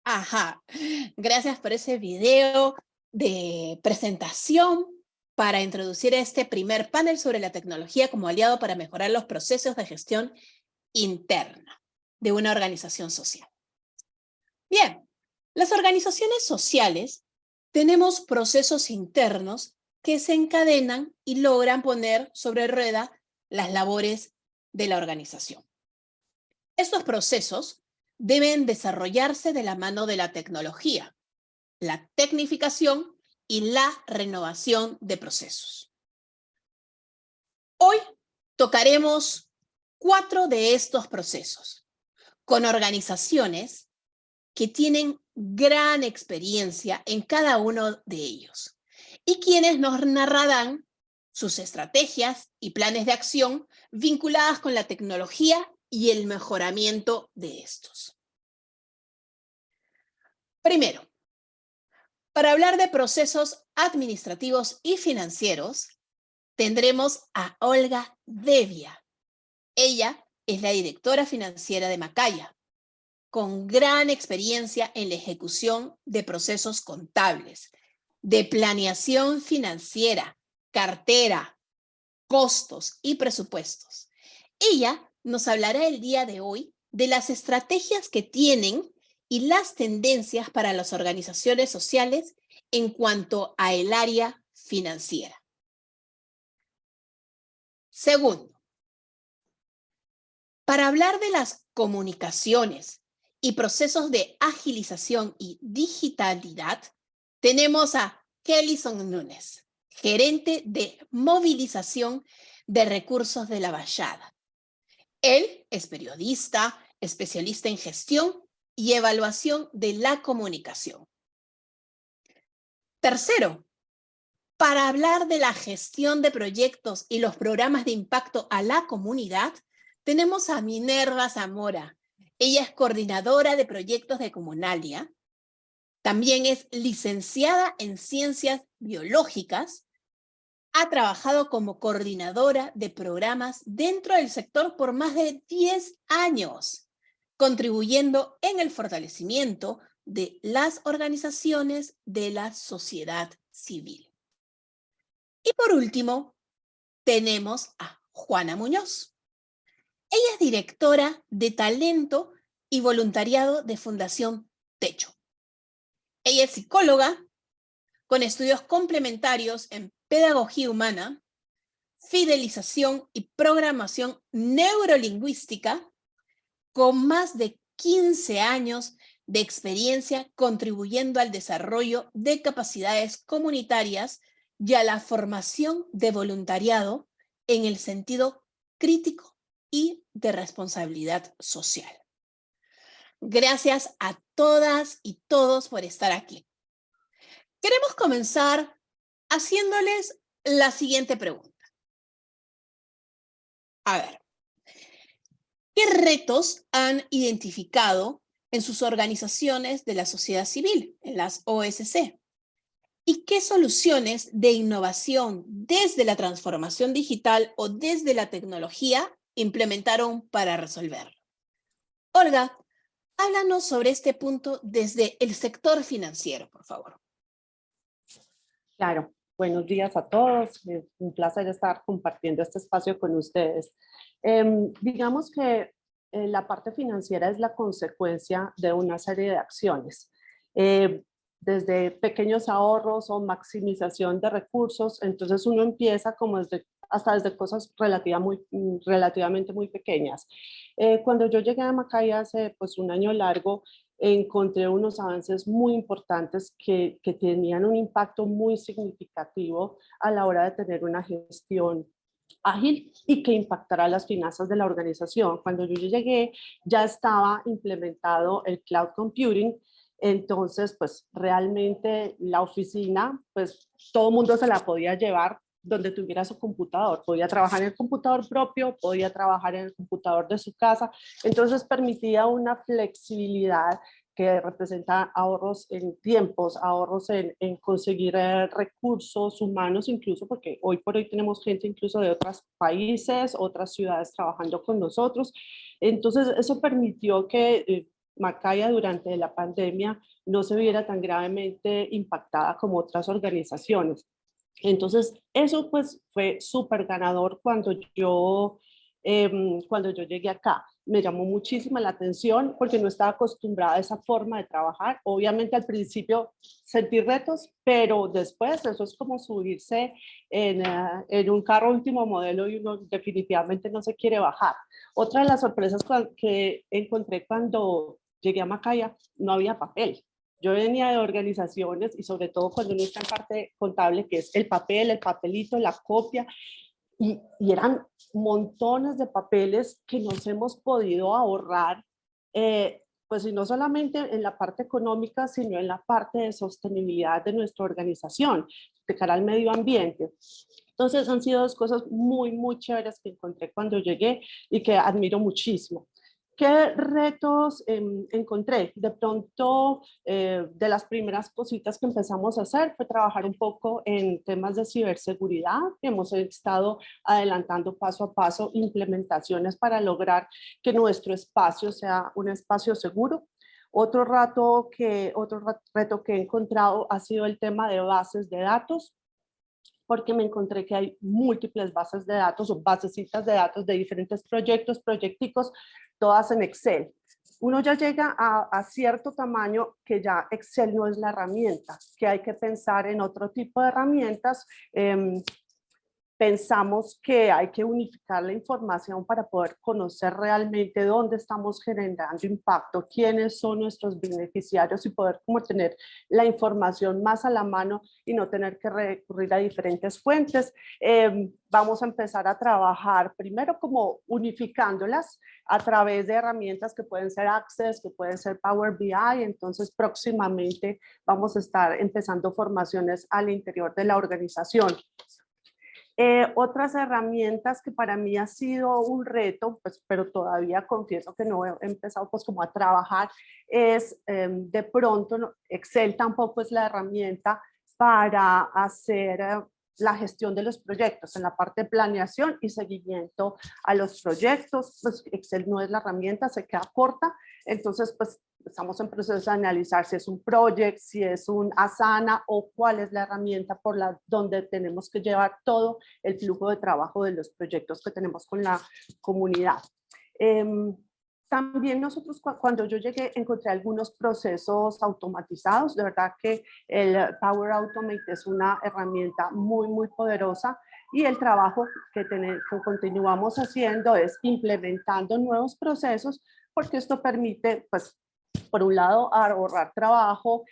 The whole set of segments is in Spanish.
Ajá, gracias por ese video de presentación para introducir este primer panel sobre la tecnología como aliado para mejorar los procesos de gestión interna de una organización social. Bien, las organizaciones sociales tenemos procesos internos que se encadenan y logran poner sobre rueda las labores de la organización. Estos procesos deben desarrollarse de la mano de la tecnología, la tecnificación y la renovación de procesos. Hoy tocaremos 4 de estos procesos, con organizaciones que tienen gran experiencia en cada uno de ellos y quienes nos narrarán sus estrategias y planes de acción vinculadas con la tecnología y el mejoramiento de estos. Primero, para hablar de procesos administrativos y financieros, tendremos a Olga Devia. Ella es la directora financiera de Macaya, con gran experiencia en la ejecución de procesos contables, de planeación financiera, cartera, costos y presupuestos. Ella nos hablará el día de hoy de las estrategias que tienen y las tendencias para las organizaciones sociales en cuanto a el área financiera. Segundo, para hablar de las comunicaciones y procesos de agilización y digitalidad, tenemos a Kellyson Núñez, gerente de movilización de recursos de la Vallada. Él es periodista, especialista en gestión y evaluación de la comunicación. Tercero, para hablar de la gestión de proyectos y los programas de impacto a la comunidad, tenemos a Minerva Zamora. Ella es coordinadora de proyectos de Comunalia. También es licenciada en Ciencias Biológicas. Ha trabajado como coordinadora de programas dentro del sector por más de 10 años, contribuyendo en el fortalecimiento de las organizaciones de la sociedad civil. Y por último, tenemos a Juana Muñoz. Ella es directora de talento y voluntariado de Fundación Techo. Ella es psicóloga con estudios complementarios en pedagogía humana, fidelización y programación neurolingüística, con más de 15 años de experiencia contribuyendo al desarrollo de capacidades comunitarias y a la formación de voluntariado en el sentido crítico y de responsabilidad social. Gracias a todas y todos por estar aquí. Queremos comenzar haciéndoles la siguiente pregunta. A ver, ¿qué retos han identificado en sus organizaciones de la sociedad civil, en las OSC? ¿Y qué soluciones de innovación desde la transformación digital o desde la tecnología implementaron para resolverlo? Olga, háblanos sobre este punto desde el sector financiero, por favor. Claro, buenos días a todos. Es un placer estar compartiendo este espacio con ustedes. Digamos que la parte financiera es la consecuencia de una serie de acciones. Desde pequeños ahorros o maximización de recursos, entonces uno empieza como hasta desde cosas relativamente muy pequeñas. Cuando yo llegué a Macaya hace pues un año largo, encontré unos avances muy importantes que tenían un impacto muy significativo a la hora de tener una gestión ágil y que impactará las finanzas de la organización. Cuando yo llegué ya estaba implementado el cloud computing. Entonces, pues realmente la oficina, pues todo el mundo se la podía llevar donde tuviera su computador. Podía trabajar en el computador propio, podía trabajar en el computador de su casa. Entonces permitía una flexibilidad que representa ahorros en tiempos, ahorros en conseguir recursos humanos, incluso porque hoy por hoy tenemos gente incluso de otros países, otras ciudades trabajando con nosotros. Entonces eso permitió que Macaya durante la pandemia no se viera tan gravemente impactada como otras organizaciones. Entonces, eso pues fue súper ganador cuando yo llegué acá. Me llamó muchísimo la atención porque no estaba acostumbrada a esa forma de trabajar. Obviamente al principio sentí retos, pero después eso es como subirse en un carro último modelo y uno definitivamente no se quiere bajar. Otra de las sorpresas que encontré cuando llegué a Macaya, no había papel. Yo venía de organizaciones y sobre todo cuando uno está en parte contable, que es el papel, el papelito, la copia, y eran montones de papeles que nos hemos podido ahorrar, pues y no solamente en la parte económica, sino en la parte de sostenibilidad de nuestra organización, de cara al medio ambiente. Entonces han sido dos cosas muy, muy chéveres que encontré cuando llegué y que admiro muchísimo. ¿Qué retos encontré? De pronto, de las primeras cositas que empezamos a hacer fue trabajar un poco en temas de ciberseguridad. Hemos estado adelantando paso a paso implementaciones para lograr que nuestro espacio sea un espacio seguro. Otro reto que he encontrado ha sido el tema de bases de datos, porque me encontré que hay múltiples bases de datos o basecitas de datos de diferentes proyectos, proyecticos, todas en Excel. Uno ya llega a cierto tamaño que ya Excel no es la herramienta, que hay que pensar en otro tipo de herramientas. Pensamos que hay que unificar la información para poder conocer realmente dónde estamos generando impacto, quiénes son nuestros beneficiarios y poder como tener la información más a la mano y no tener que recurrir a diferentes fuentes. Vamos a empezar a trabajar primero como unificándolas a través de herramientas que pueden ser Access, que pueden ser Power BI. Entonces próximamente vamos a estar empezando formaciones al interior de la organización. Otras herramientas que para mí ha sido un reto, pues, pero todavía confieso que no he empezado pues como a trabajar, es de pronto Excel tampoco es la herramienta para hacer la gestión de los proyectos. En la parte de planeación y seguimiento a los proyectos, pues Excel no es la herramienta, se queda corta. Entonces, pues estamos en proceso de analizar si es un project, si es un Asana o cuál es la herramienta donde tenemos que llevar todo el flujo de trabajo de los proyectos que tenemos con la comunidad. También nosotros cuando yo llegué encontré algunos procesos automatizados. De verdad que el Power Automate es una herramienta muy, muy poderosa y el trabajo que continuamos haciendo es implementando nuevos procesos porque esto permite, pues, por un lado, ahorrar trabajo,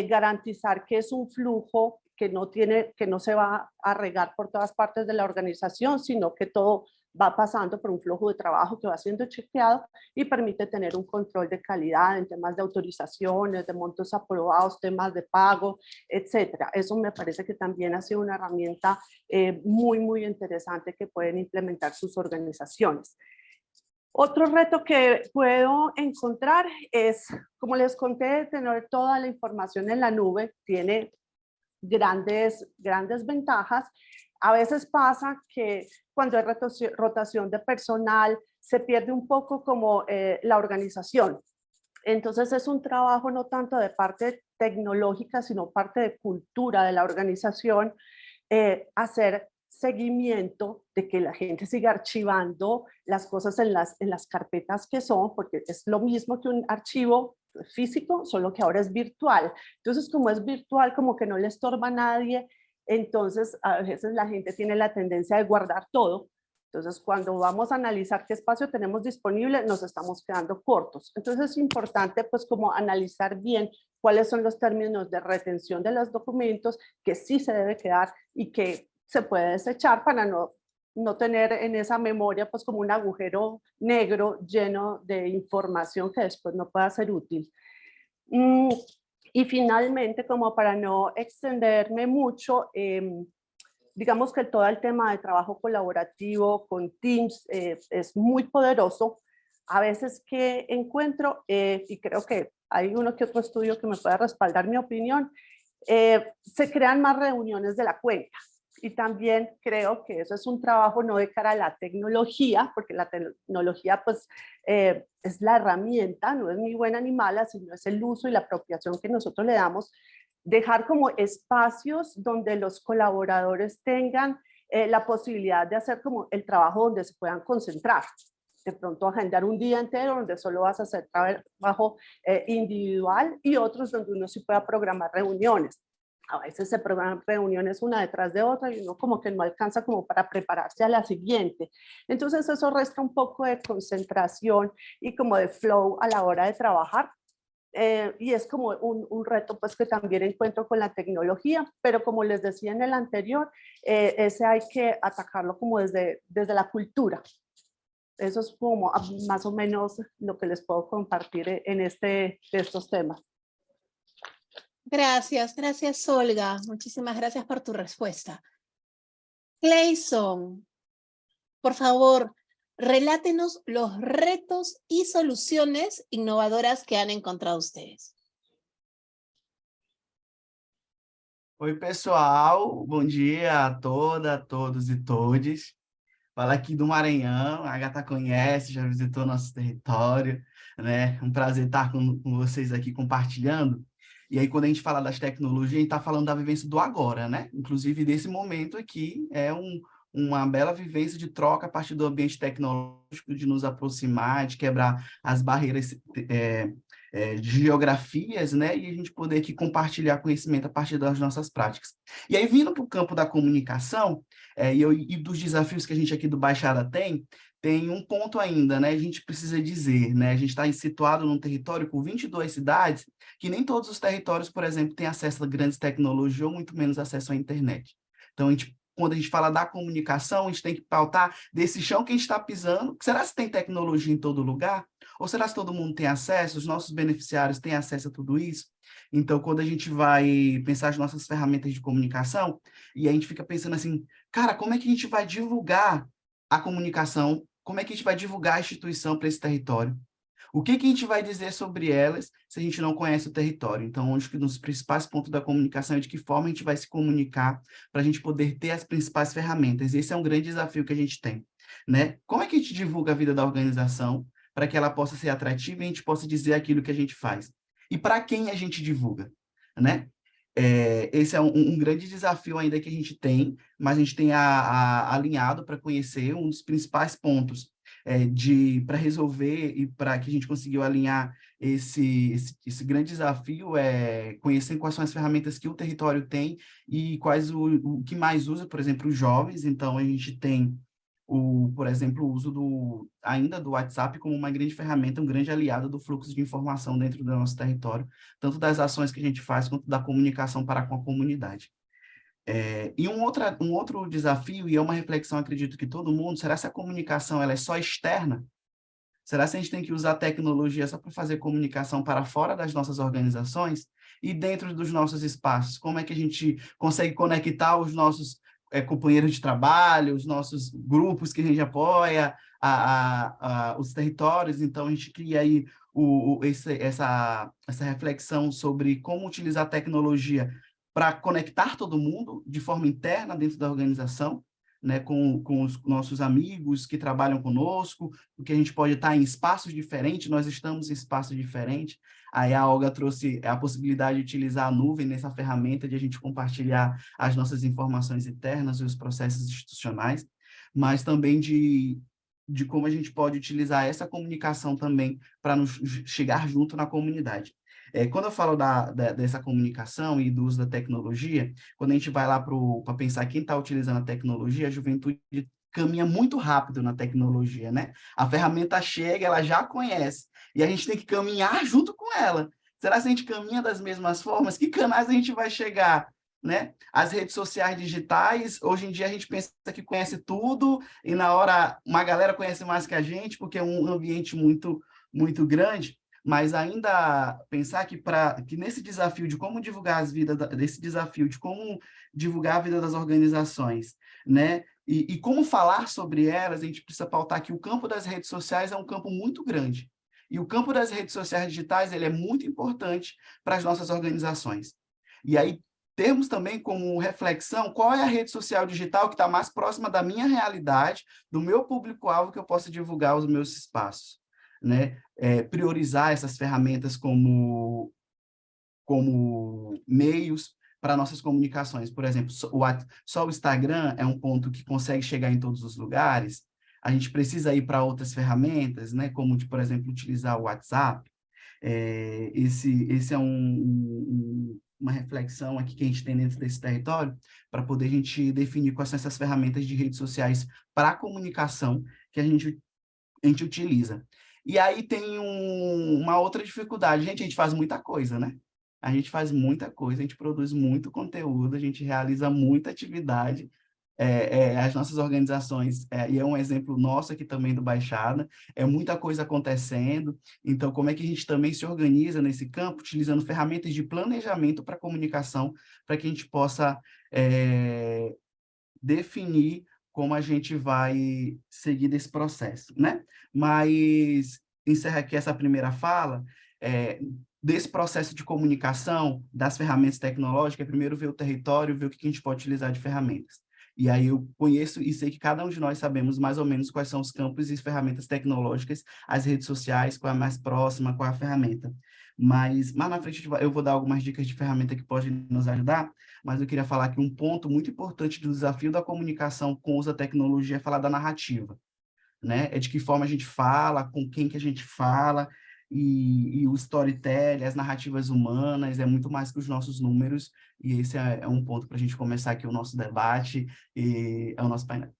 garantizar que es un flujo que no se va a regar por todas partes de la organización, sino que todo va pasando por un flujo de trabajo que va siendo chequeado y permite tener un control de calidad en temas de autorizaciones, de montos aprobados, temas de pago, etcétera. Eso me parece que también ha sido una herramienta muy, muy interesante que pueden implementar sus organizaciones. Otro reto que puedo encontrar es, como les conté, tener toda la información en la nube. Tiene grandes ventajas. A veces pasa que cuando hay rotación de personal, se pierde un poco como la organización. Entonces es un trabajo no tanto de parte tecnológica, sino parte de cultura de la organización, hacer seguimiento de que la gente siga archivando las cosas en las carpetas que son, porque es lo mismo que un archivo físico, solo que ahora es virtual. Entonces, como es virtual, como que no le estorba a nadie, entonces a veces la gente tiene la tendencia de guardar todo. Entonces, cuando vamos a analizar qué espacio tenemos disponible, nos estamos quedando cortos. Entonces, es importante, pues, como analizar bien cuáles son los términos de retención de los documentos que sí se debe quedar y que se puede desechar para no tener en esa memoria pues como un agujero negro lleno de información que después no pueda ser útil. Y finalmente, como para no extenderme mucho, digamos que todo el tema de trabajo colaborativo con Teams es muy poderoso. A veces que encuentro, y creo que hay uno que otro estudio que me puede respaldar mi opinión, se crean más reuniones de la cuenta. Y también creo que eso es un trabajo no de cara a la tecnología, porque la tecnología pues es la herramienta, no es ni buena ni mala, sino es el uso y la apropiación que nosotros le damos. Dejar como espacios donde los colaboradores tengan la posibilidad de hacer como el trabajo donde se puedan concentrar. De pronto agendar un día entero donde solo vas a hacer trabajo individual y otros donde uno sí pueda programar reuniones. A veces se programan reuniones una detrás de otra y uno como que no alcanza como para prepararse a la siguiente. Entonces eso resta un poco de concentración y como de flow a la hora de trabajar. Y es como un reto pues que también encuentro con la tecnología, pero como les decía en el anterior, ese hay que atacarlo como desde la cultura. Eso es como más o menos lo que les puedo compartir en de estos temas. Gracias, Olga. Muchísimas gracias por tu respuesta. Clayson, por favor, relátenos los retos y soluciones innovadoras que han encontrado ustedes. Oi, pessoal. Bom dia a todos e todes. Fala aqui do Maranhão. A Agatha conhece, já visitou nosso território, né? Um prazer estar com vocês aqui compartilhando. E aí, quando a gente fala das tecnologias, a gente está falando da vivência do agora, né? Inclusive, desse momento aqui, é uma bela vivência de troca a partir do ambiente tecnológico, de nos aproximar, de quebrar as barreiras de geografias, né? E a gente poder aqui compartilhar conhecimento a partir das nossas práticas. E aí, vindo para o campo da comunicação, e dos desafios que a gente aqui do Baixada tem um ponto ainda, né? A gente precisa dizer, né? A gente está situado num território com 22 cidades, que nem todos os territórios, por exemplo, têm acesso a grandes tecnologias ou muito menos acesso à internet. Então, quando a gente fala da comunicação, a gente tem que pautar desse chão que a gente está pisando. Será que tem tecnologia em todo lugar? Ou será que todo mundo tem acesso? Os nossos beneficiários têm acesso a tudo isso? Então, quando a gente vai pensar as nossas ferramentas de comunicação, e a gente fica pensando assim, cara, como é que a gente vai divulgar a comunicação? Como é que a gente vai divulgar a instituição para esse território? O que a gente vai dizer sobre elas se a gente não conhece o território? Então, acho que um dos principais pontos da comunicação é de que forma a gente vai se comunicar para a gente poder ter as principais ferramentas. Esse é um grande desafio que a gente tem, né? Como é que a gente divulga a vida da organização para que ela possa ser atrativa e a gente possa dizer aquilo que a gente faz? E para quem a gente divulga, né? Esse é um grande desafio ainda que a gente tem, mas a gente tem alinhado para conhecer um dos principais pontos para resolver e para que a gente conseguiu alinhar esse grande desafio conhecer quais são as ferramentas que o território tem e quais o que mais usa, por exemplo, os jovens. Então, a gente tem, por exemplo, o uso ainda do WhatsApp como uma grande ferramenta, um grande aliado do fluxo de informação dentro do nosso território, tanto das ações que a gente faz, quanto da comunicação para com a comunidade. E um outro desafio, e é uma reflexão, acredito que todo mundo, será se a comunicação ela é só externa? Será se a gente tem que usar a tecnologia só para fazer comunicação para fora das nossas organizações? E dentro dos nossos espaços, como é que a gente consegue conectar os nossos companheiros de trabalho, os nossos grupos que a gente apoia, os territórios? Então, a gente cria aí essa reflexão sobre como utilizar a tecnologia para conectar todo mundo de forma interna dentro da organização, né, com os nossos amigos que trabalham conosco, porque a gente pode estar em espaços diferentes, nós estamos em espaços diferentes. Aí a Olga trouxe a possibilidade de utilizar a nuvem nessa ferramenta de a gente compartilhar as nossas informações internas e os processos institucionais, mas também de como a gente pode utilizar essa comunicação também para nos chegar junto na comunidade. Quando eu falo dessa comunicação e do uso da tecnologia, quando a gente vai lá para pensar quem está utilizando a tecnologia, a juventude caminha muito rápido na tecnologia, né? A ferramenta chega, ela já conhece, e a gente tem que caminhar junto com ela. Será que a gente caminha das mesmas formas? Que canais a gente vai chegar, né? As redes sociais digitais, hoje em dia a gente pensa que conhece tudo, e na hora uma galera conhece mais que a gente, porque é um ambiente muito, muito grande. Mas ainda pensar que nesse desafio de como divulgar desse desafio de como divulgar a vida das organizações, né? E como falar sobre elas, a gente precisa pautar que o campo das redes sociais é um campo muito grande. E o campo das redes sociais digitais ele é muito importante para as nossas organizações. E aí, termos também como reflexão qual é a rede social digital que está mais próxima da minha realidade, do meu público-alvo, que eu possa divulgar os meus espaços, né? Priorizar essas ferramentas como meios para nossas comunicações. Por exemplo, só o Instagram é um ponto que consegue chegar em todos os lugares. A gente precisa ir para outras ferramentas, né? Como, por exemplo, utilizar o WhatsApp. Esse é uma reflexão aqui que a gente tem dentro desse território, para poder a gente definir quais são essas ferramentas de redes sociais para a comunicação que a gente utiliza. E aí tem uma outra dificuldade. Gente, a gente faz muita coisa, né? A gente faz muita coisa, a gente produz muito conteúdo, a gente realiza muita atividade, as nossas organizações, e é um exemplo nosso aqui também do Baixada, é muita coisa acontecendo, então como é que a gente também se organiza nesse campo, utilizando ferramentas de planejamento para comunicação, para que a gente possa definir como a gente vai seguir desse processo, né? Mas encerra aqui essa primeira fala, desse processo de comunicação, das ferramentas tecnológicas, primeiro ver o território, ver o que a gente pode utilizar de ferramentas. E aí eu conheço e sei que cada um de nós sabemos mais ou menos quais são os campos e ferramentas tecnológicas, as redes sociais, qual é a mais próxima, qual é a ferramenta. Mas mais na frente eu vou dar algumas dicas de ferramenta que podem nos ajudar, mas eu queria falar que um ponto muito importante do desafio da comunicação com o uso da tecnologia é falar da narrativa, né? É de que forma a gente fala, com quem que a gente fala, e o storytelling, as narrativas humanas, é muito mais que os nossos números, e esse é um ponto para a gente começar aqui o nosso debate, e é o nosso painel.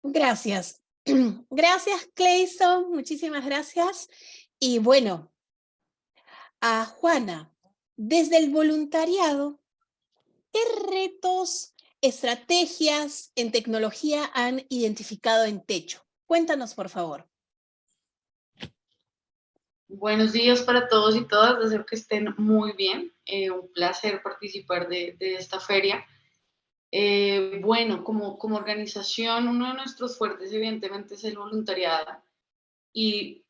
Gracias. Gracias, Clayson. Muchísimas gracias. Y bueno, a Juana, desde el voluntariado, ¿qué retos, estrategias en tecnología han identificado en Techo? Cuéntanos, por favor. Buenos días para todos y todas, deseo que estén muy bien. Un placer participar de esta feria. Bueno, como organización, uno de nuestros fuertes evidentemente es el voluntariado, y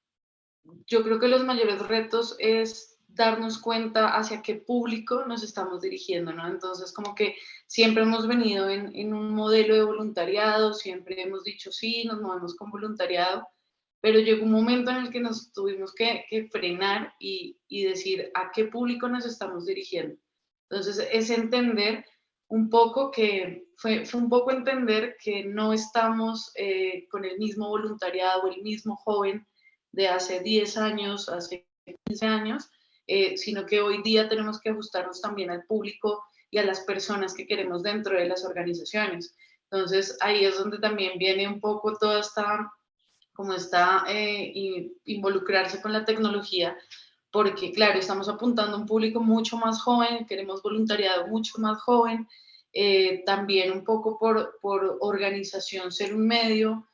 yo creo que los mayores retos es darnos cuenta hacia qué público nos estamos dirigiendo, ¿no? Entonces, como que siempre hemos venido en un modelo de voluntariado, siempre hemos dicho sí, nos movemos con voluntariado, pero llegó un momento en el que nos tuvimos que frenar y decir a qué público nos estamos dirigiendo. Entonces, es entender un poco que, fue un poco entender que no estamos con el mismo voluntariado o el mismo joven de hace 10 años, hace 15 años, sino que hoy día tenemos que ajustarnos también al público y a las personas que queremos dentro de las organizaciones. Entonces, ahí es donde también viene un poco toda esta, como está involucrarse con la tecnología, porque claro, estamos apuntando a un público mucho más joven, queremos voluntariado mucho más joven, también un poco por organización ser un medio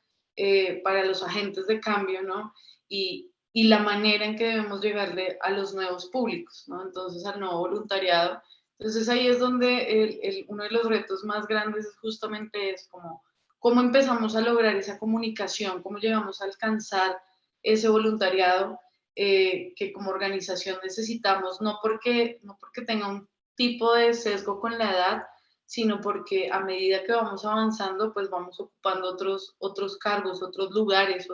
para los agentes de cambio, ¿no? Y la manera en que debemos llegarle a los nuevos públicos, ¿no? Entonces, al nuevo voluntariado. Entonces, ahí es donde uno de los retos más grandes es justamente es como cómo empezamos a lograr esa comunicación, cómo llegamos a alcanzar ese voluntariado que como organización necesitamos, no porque tenga un tipo de sesgo con la edad, sino porque a medida que vamos avanzando, pues vamos ocupando otros cargos, otros lugares,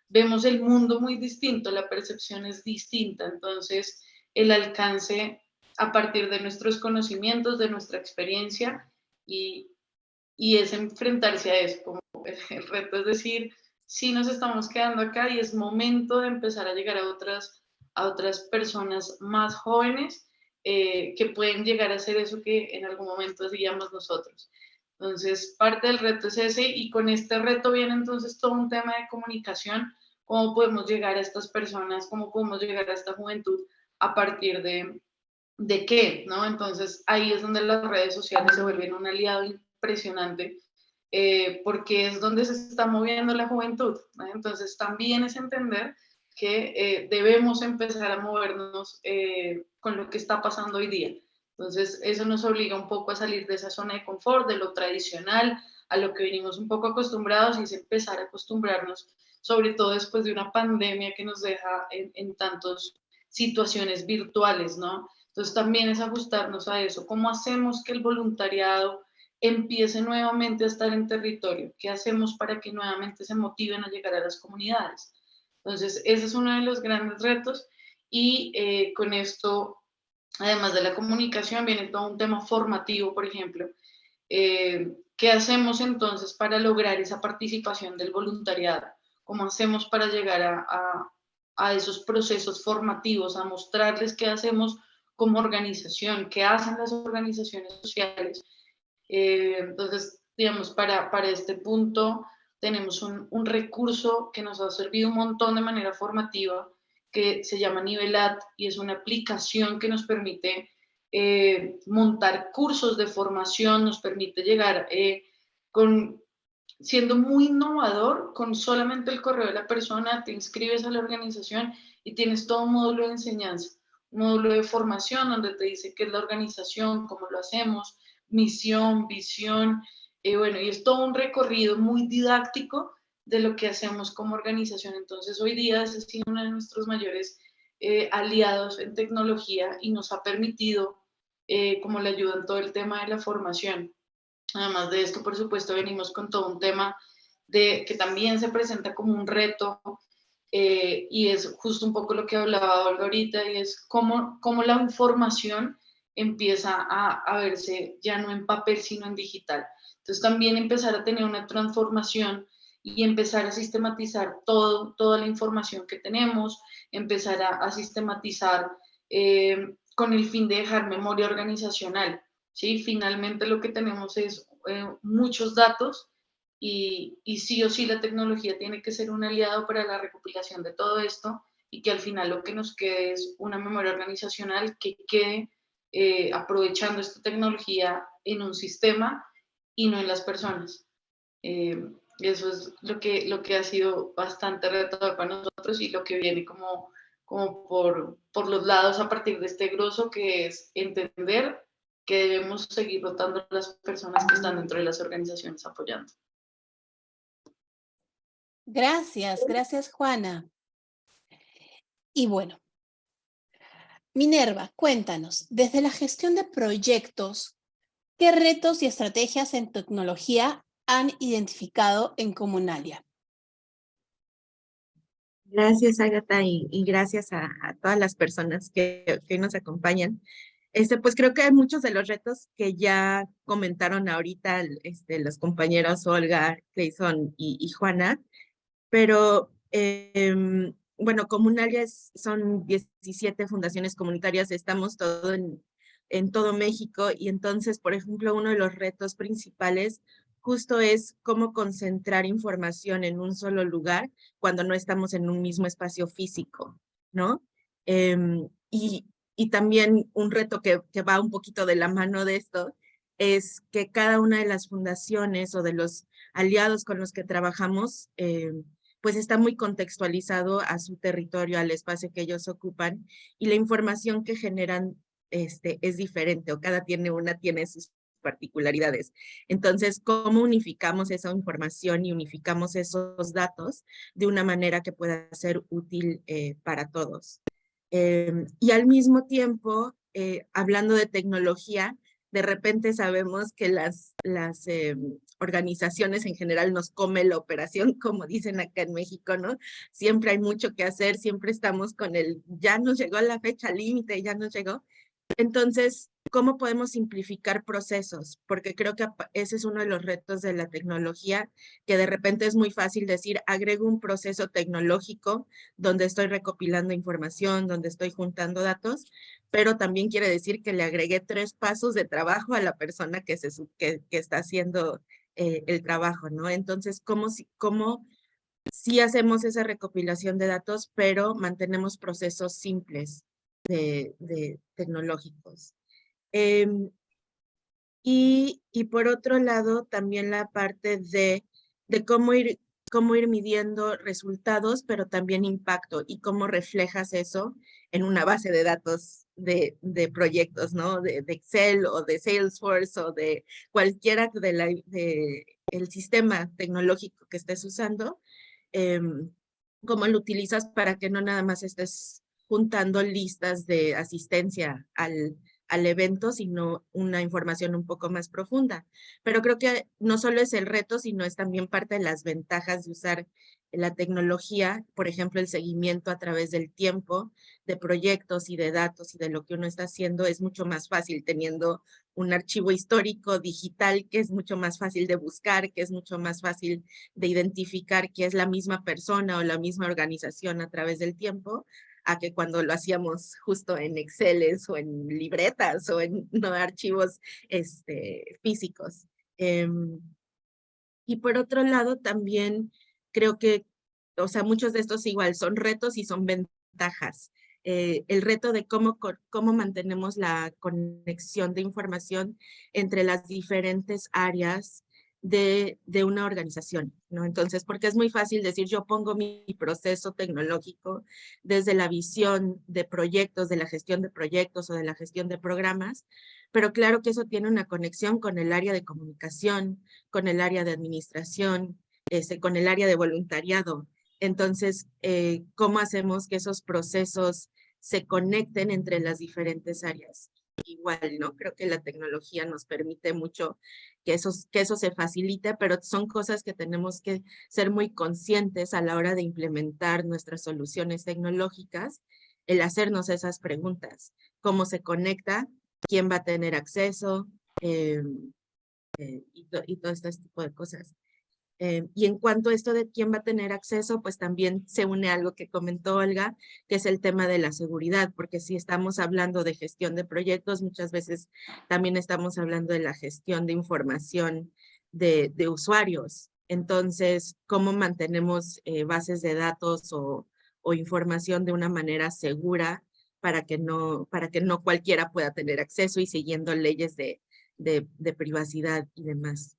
vemos el mundo muy distinto, la percepción es distinta, entonces el alcance a partir de nuestros conocimientos, de nuestra experiencia, y es enfrentarse a eso, como el reto es decir, sí nos estamos quedando acá y es momento de empezar a llegar a otras personas más jóvenes que pueden llegar a hacer eso que en algún momento hacíamos nosotros. Entonces, parte del reto es ese, y con este reto viene entonces todo un tema de comunicación, cómo podemos llegar a estas personas, cómo podemos llegar a esta juventud a partir de qué, ¿no? Entonces, ahí es donde las redes sociales se vuelven un aliado impresionante, porque es donde se está moviendo la juventud, ¿no? Entonces, también es entender que debemos empezar a movernos con lo que está pasando hoy día. Entonces, eso nos obliga un poco a salir de esa zona de confort, de lo tradicional, a lo que venimos un poco acostumbrados, y es empezar a acostumbrarnos, sobre todo después de una pandemia que nos deja en tantos situaciones virtuales, ¿no? Entonces también es ajustarnos a eso. ¿Cómo hacemos que el voluntariado empiece nuevamente a estar en territorio? ¿Qué hacemos para que nuevamente se motiven a llegar a las comunidades? Entonces, ese es uno de los grandes retos y con esto, además de la comunicación, viene todo un tema formativo, por ejemplo. ¿Qué hacemos entonces para lograr esa participación del voluntariado? ¿Cómo hacemos para llegar a esos procesos formativos, a mostrarles qué hacemos como organización, qué hacen las organizaciones sociales? Entonces, digamos, para este punto tenemos un recurso que nos ha servido un montón de manera formativa, que se llama Nivelat, y es una aplicación que nos permite montar cursos de formación, nos permite llegar siendo muy innovador, con solamente el correo de la persona, te inscribes a la organización y tienes todo un módulo de enseñanza, un módulo de formación donde te dice qué es la organización, cómo lo hacemos, misión, visión, bueno, y es todo un recorrido muy didáctico de lo que hacemos como organización. Entonces, hoy día ese ha sido uno de nuestros mayores aliados en tecnología y nos ha permitido, como le ayuda en todo el tema de la formación. Además de esto, por supuesto, venimos con todo un tema que también se presenta como un reto y es justo un poco lo que hablaba Olga ahorita, y es cómo la información empieza a verse ya no en papel, sino en digital. Entonces también empezar a tener una transformación y empezar a sistematizar toda la información que tenemos, empezar a sistematizar con el fin de dejar memoria organizacional. ¿Sí? Finalmente lo que tenemos es muchos datos y sí o sí la tecnología tiene que ser un aliado para la recopilación de todo esto y que al final lo que nos quede es una memoria organizacional que quede aprovechando esta tecnología en un sistema y no en las personas. Eso es lo que ha sido bastante retador para nosotros y lo que viene como por los lados a partir de este grosso, que es entender que debemos seguir rotando a las personas que están dentro de las organizaciones apoyando. Gracias Juana. Y bueno, Minerva, cuéntanos, desde la gestión de proyectos, ¿qué retos y estrategias en tecnología han identificado en Comunalia? Gracias, Ágata, y gracias a todas las personas que nos acompañan. Pues creo que hay muchos de los retos que ya comentaron ahorita los compañeros Olga, Clayson y Juana, pero bueno, Comunalia son 17 fundaciones comunitarias, estamos en todo México, y entonces, por ejemplo, uno de los retos principales justo es cómo concentrar información en un solo lugar cuando no estamos en un mismo espacio físico, ¿no? Y también un reto que va un poquito de la mano de esto es que cada una de las fundaciones o de los aliados con los que trabajamos, pues está muy contextualizado a su territorio, al espacio que ellos ocupan, y la información que generan es diferente, o cada tiene sus particularidades. Entonces, ¿cómo unificamos esa información y unificamos esos datos de una manera que pueda ser útil para todos? Y al mismo tiempo, hablando de tecnología, de repente sabemos que las organizaciones en general nos come la operación, como dicen acá en México, ¿no? Siempre hay mucho que hacer, siempre estamos con ya nos llegó la fecha límite, ya nos llegó. Entonces, ¿cómo podemos simplificar procesos? Porque creo que ese es uno de los retos de la tecnología, que de repente es muy fácil decir, agrego un proceso tecnológico donde estoy recopilando información, donde estoy juntando datos, pero también quiere decir que le agregué 3 pasos de trabajo a la persona que está haciendo el trabajo, ¿no? Entonces, ¿cómo sí hacemos esa recopilación de datos, pero mantenemos procesos simples de tecnológicos? Y por otro lado, también la parte de cómo ir midiendo resultados, pero también impacto, y cómo reflejas eso en una base de datos de proyectos, ¿no? De Excel o de Salesforce o de cualquiera el sistema tecnológico que estés usando, cómo lo utilizas para que no nada más estés juntando listas de asistencia al evento, sino una información un poco más profunda. Pero creo que no solo es el reto, sino es también parte de las ventajas de usar la tecnología, por ejemplo, el seguimiento a través del tiempo de proyectos y de datos y de lo que uno está haciendo es mucho más fácil teniendo un archivo histórico digital que es mucho más fácil de buscar, que es mucho más fácil de identificar que es la misma persona o la misma organización a través del tiempo, a que cuando lo hacíamos justo en Exceles o en libretas o en no, archivos físicos. Y por otro lado, también creo que, o sea, muchos de estos igual son retos y son ventajas. El reto de cómo mantenemos la conexión de información entre las diferentes áreas de una organización, ¿no? Entonces, porque es muy fácil decir, yo pongo mi proceso tecnológico desde la visión de proyectos, de la gestión de proyectos o de la gestión de programas, pero claro que eso tiene una conexión con el área de comunicación, con el área de administración, con el área de voluntariado. Entonces, ¿cómo hacemos que esos procesos se conecten entre las diferentes áreas? Igual, ¿no? Creo que la tecnología nos permite mucho que eso se facilite, pero son cosas que tenemos que ser muy conscientes a la hora de implementar nuestras soluciones tecnológicas, el hacernos esas preguntas. ¿Cómo se conecta? ¿Quién va a tener acceso? Y todo este tipo de cosas. Y en cuanto a esto de quién va a tener acceso, pues también se une algo que comentó Olga, que es el tema de la seguridad, porque si estamos hablando de gestión de proyectos, muchas veces también estamos hablando de la gestión de información de usuarios. Entonces, ¿cómo mantenemos bases de datos o información de una manera segura para que no cualquiera pueda tener acceso y siguiendo leyes de privacidad y demás?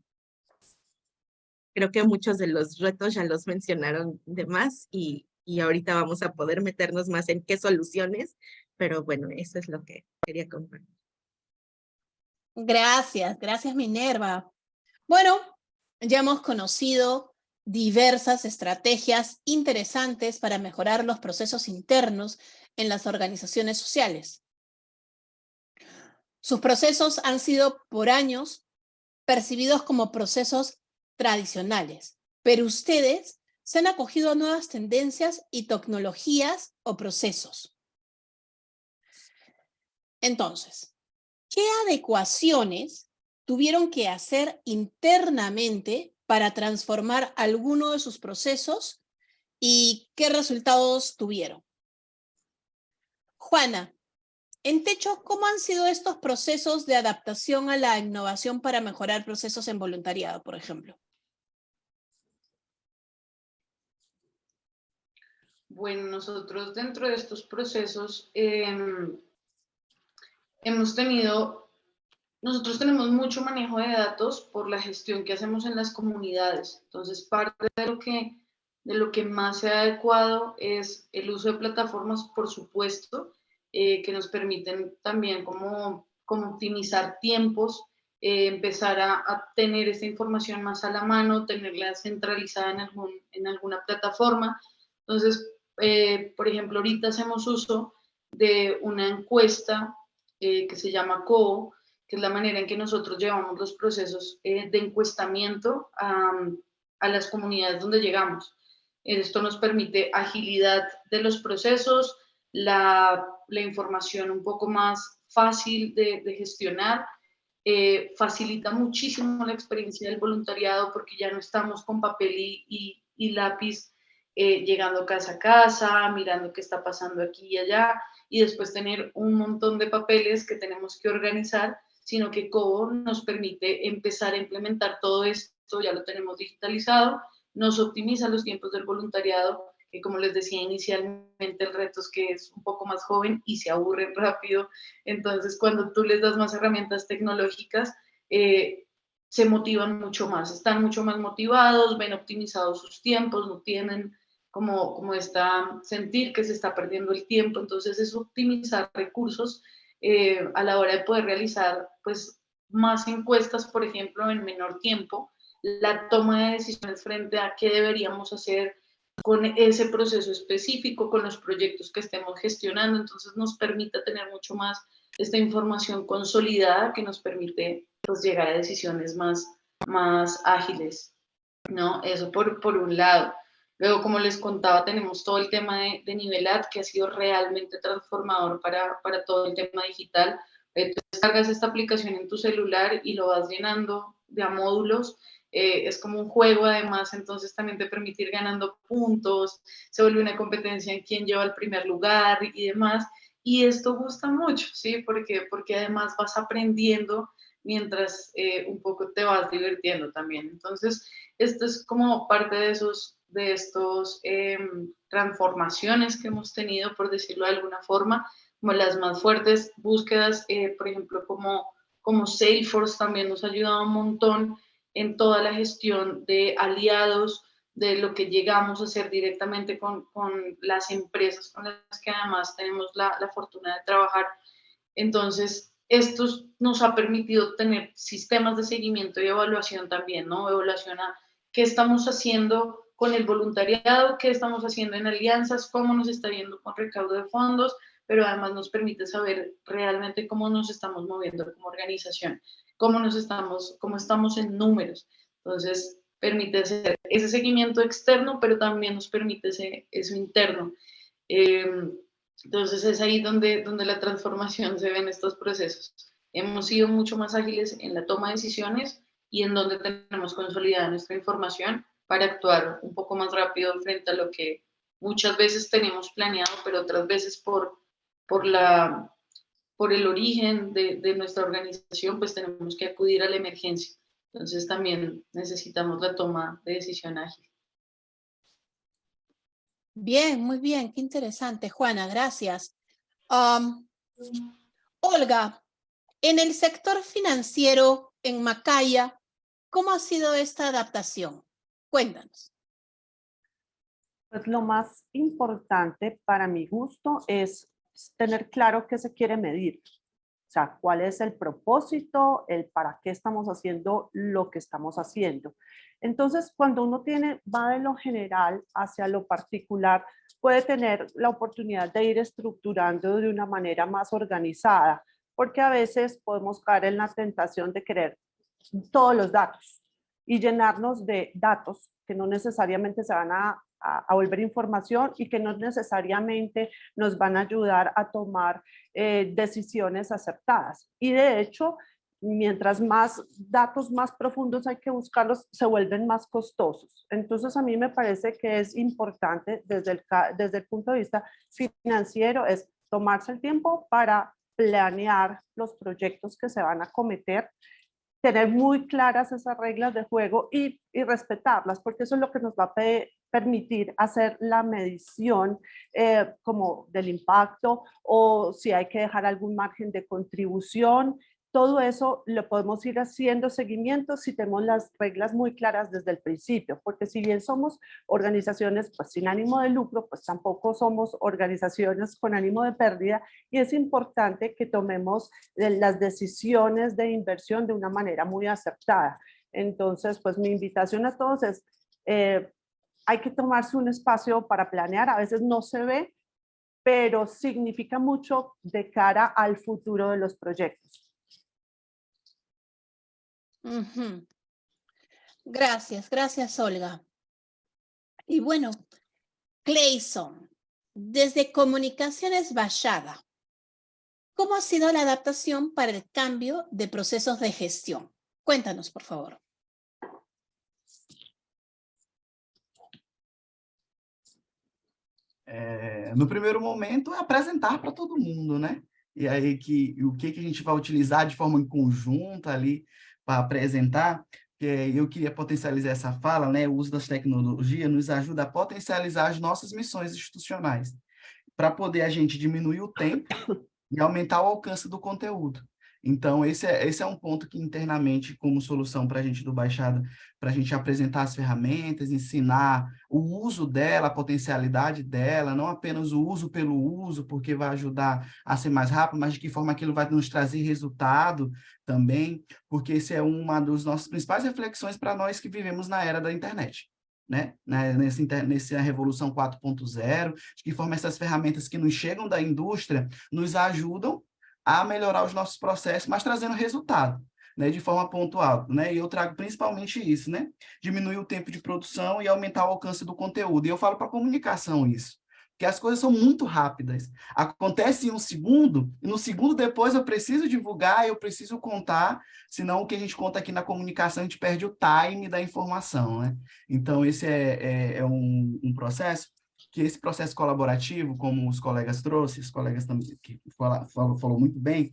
Creo que muchos de los retos ya los mencionaron de más y ahorita vamos a poder meternos más en qué soluciones, pero bueno, eso es lo que quería compartir. Gracias Minerva. Bueno, ya hemos conocido diversas estrategias interesantes para mejorar los procesos internos en las organizaciones sociales. Sus procesos han sido por años percibidos como procesos tradicionales, pero ustedes se han acogido a nuevas tendencias y tecnologías o procesos. Entonces, ¿qué adecuaciones tuvieron que hacer internamente para transformar alguno de sus procesos y qué resultados tuvieron? Juana, en Techo, ¿cómo han sido estos procesos de adaptación a la innovación para mejorar procesos en voluntariado, por ejemplo? Bueno, nosotros dentro de estos procesos nosotros tenemos mucho manejo de datos por la gestión que hacemos en las comunidades. Entonces, parte de lo que más se ha adecuado es el uso de plataformas, por supuesto, que nos permiten también como optimizar tiempos, empezar a tener esta información más a la mano, tenerla centralizada en alguna plataforma. Entonces, por ejemplo, ahorita hacemos uso de una encuesta que se llama COO, que es la manera en que nosotros llevamos los procesos de encuestamiento a las comunidades donde llegamos. Esto nos permite agilidad de los procesos, la información un poco más fácil de gestionar, facilita muchísimo la experiencia del voluntariado porque ya no estamos con papel y lápiz llegando casa a casa, mirando qué está pasando aquí y allá, y después tener un montón de papeles que tenemos que organizar, sino que COO nos permite empezar a implementar todo esto, ya lo tenemos digitalizado, nos optimiza los tiempos del voluntariado, que como les decía inicialmente, el reto es que es un poco más joven y se aburren rápido, entonces cuando tú les das más herramientas tecnológicas, se motivan mucho más, están mucho más motivados, ven optimizados sus tiempos, no tienen como sentir que se está perdiendo el tiempo, entonces es optimizar recursos a la hora de poder realizar pues más encuestas, por ejemplo, en menor tiempo, la toma de decisiones frente a qué deberíamos hacer con ese proceso específico, con los proyectos que estemos gestionando, entonces nos permite tener mucho más esta información consolidada que nos permite pues, llegar a decisiones más ágiles, ¿no? Eso por un lado. Luego, como les contaba, tenemos todo el tema de Nivelat, que ha sido realmente transformador para todo el tema digital. Tú descargas esta aplicación en tu celular y lo vas llenando de a módulos. Es como un juego además, entonces también te permite ir ganando puntos, se vuelve una competencia en quién lleva el primer lugar y demás. Y esto gusta mucho, ¿sí? Porque además vas aprendiendo mientras un poco te vas divirtiendo también. Entonces, esto es como parte de estos transformaciones que hemos tenido, por decirlo de alguna forma, como las más fuertes búsquedas, por ejemplo, como Salesforce también nos ha ayudado un montón en toda la gestión de aliados, de lo que llegamos a hacer directamente con las empresas con las que además tenemos la fortuna de trabajar. Entonces, esto nos ha permitido tener sistemas de seguimiento y evaluación también, ¿no? Evaluación a qué estamos haciendo con el voluntariado, qué estamos haciendo en alianzas, cómo nos está yendo con recaudo de fondos, pero además nos permite saber realmente cómo nos estamos moviendo como organización, cómo estamos en números. Entonces, permite hacer ese seguimiento externo, pero también nos permite eso interno. Entonces es ahí donde la transformación se ve en estos procesos. Hemos sido mucho más ágiles en la toma de decisiones y en donde tenemos consolidada nuestra información para actuar un poco más rápido frente a lo que muchas veces tenemos planeado, pero otras veces por el origen de nuestra organización, pues tenemos que acudir a la emergencia. Entonces también necesitamos la toma de decisión ágil. Bien, muy bien, qué interesante, Juana, gracias. Olga, en el sector financiero en Macaya, ¿cómo ha sido esta adaptación? Cuéntanos. Pues lo más importante para mi gusto es tener claro qué se quiere medir. O sea, cuál es el propósito, el para qué estamos haciendo lo que estamos haciendo. Entonces, cuando uno va de lo general hacia lo particular, puede tener la oportunidad de ir estructurando de una manera más organizada, porque a veces podemos caer en la tentación de querer todos los datos y llenarnos de datos que no necesariamente se van a volver información y que no necesariamente nos van a ayudar a tomar decisiones acertadas. Y de hecho, mientras más datos más profundos hay que buscarlos, se vuelven más costosos. Entonces, a mí me parece que es importante desde el punto de vista financiero, es tomarse el tiempo para planear los proyectos que se van a cometer, tener muy claras esas reglas de juego y respetarlas, porque eso es lo que nos va a permitir hacer la medición como del impacto o si hay que dejar algún margen de contribución. Todo eso lo podemos ir haciendo seguimiento si tenemos las reglas muy claras desde el principio, porque si bien somos organizaciones pues, sin ánimo de lucro, pues tampoco somos organizaciones con ánimo de pérdida y es importante que tomemos las decisiones de inversión de una manera muy acertada. Entonces, pues mi invitación a todos es, hay que tomarse un espacio para planear, a veces no se ve, pero significa mucho de cara al futuro de los proyectos. Uh-huh. Gracias, Olga. Y bueno, Clayson, desde Comunicaciones Vallada, ¿cómo ha sido la adaptación para el cambio de procesos de gestión? Cuéntanos, por favor. No primeiro momento, é apresentar para todo mundo, né? E aí o que a gente vai utilizar de forma conjunta ali para apresentar, que eu queria potencializar essa fala, né? O uso das tecnologias nos ajuda a potencializar as nossas missões institucionais, para poder a gente diminuir o tempo e aumentar o alcance do conteúdo. Então, esse é um ponto que internamente, como solução para a gente do Baixada, para a gente apresentar as ferramentas, ensinar o uso dela, a potencialidade dela, não apenas o uso pelo uso, porque vai ajudar a ser mais rápido, mas de que forma aquilo vai nos trazer resultado também, porque esse é uma das nossas principais reflexões para nós que vivemos na era da internet, né? Nessa revolução 4.0, de que forma essas ferramentas que nos chegam da indústria nos ajudam a melhorar os nossos processos, mas trazendo resultado, né, de forma pontual, né? E eu trago principalmente isso, né? Diminuir o tempo de produção e aumentar o alcance do conteúdo. E eu falo para a comunicação isso, porque as coisas são muito rápidas. Acontece em um segundo, e no segundo depois eu preciso divulgar, eu preciso contar, senão o que a gente conta aqui na comunicação, a gente perde o time da informação, né? Então, esse é um processo, que esse processo colaborativo, como os colegas trouxeram, os colegas também que falou muito bem,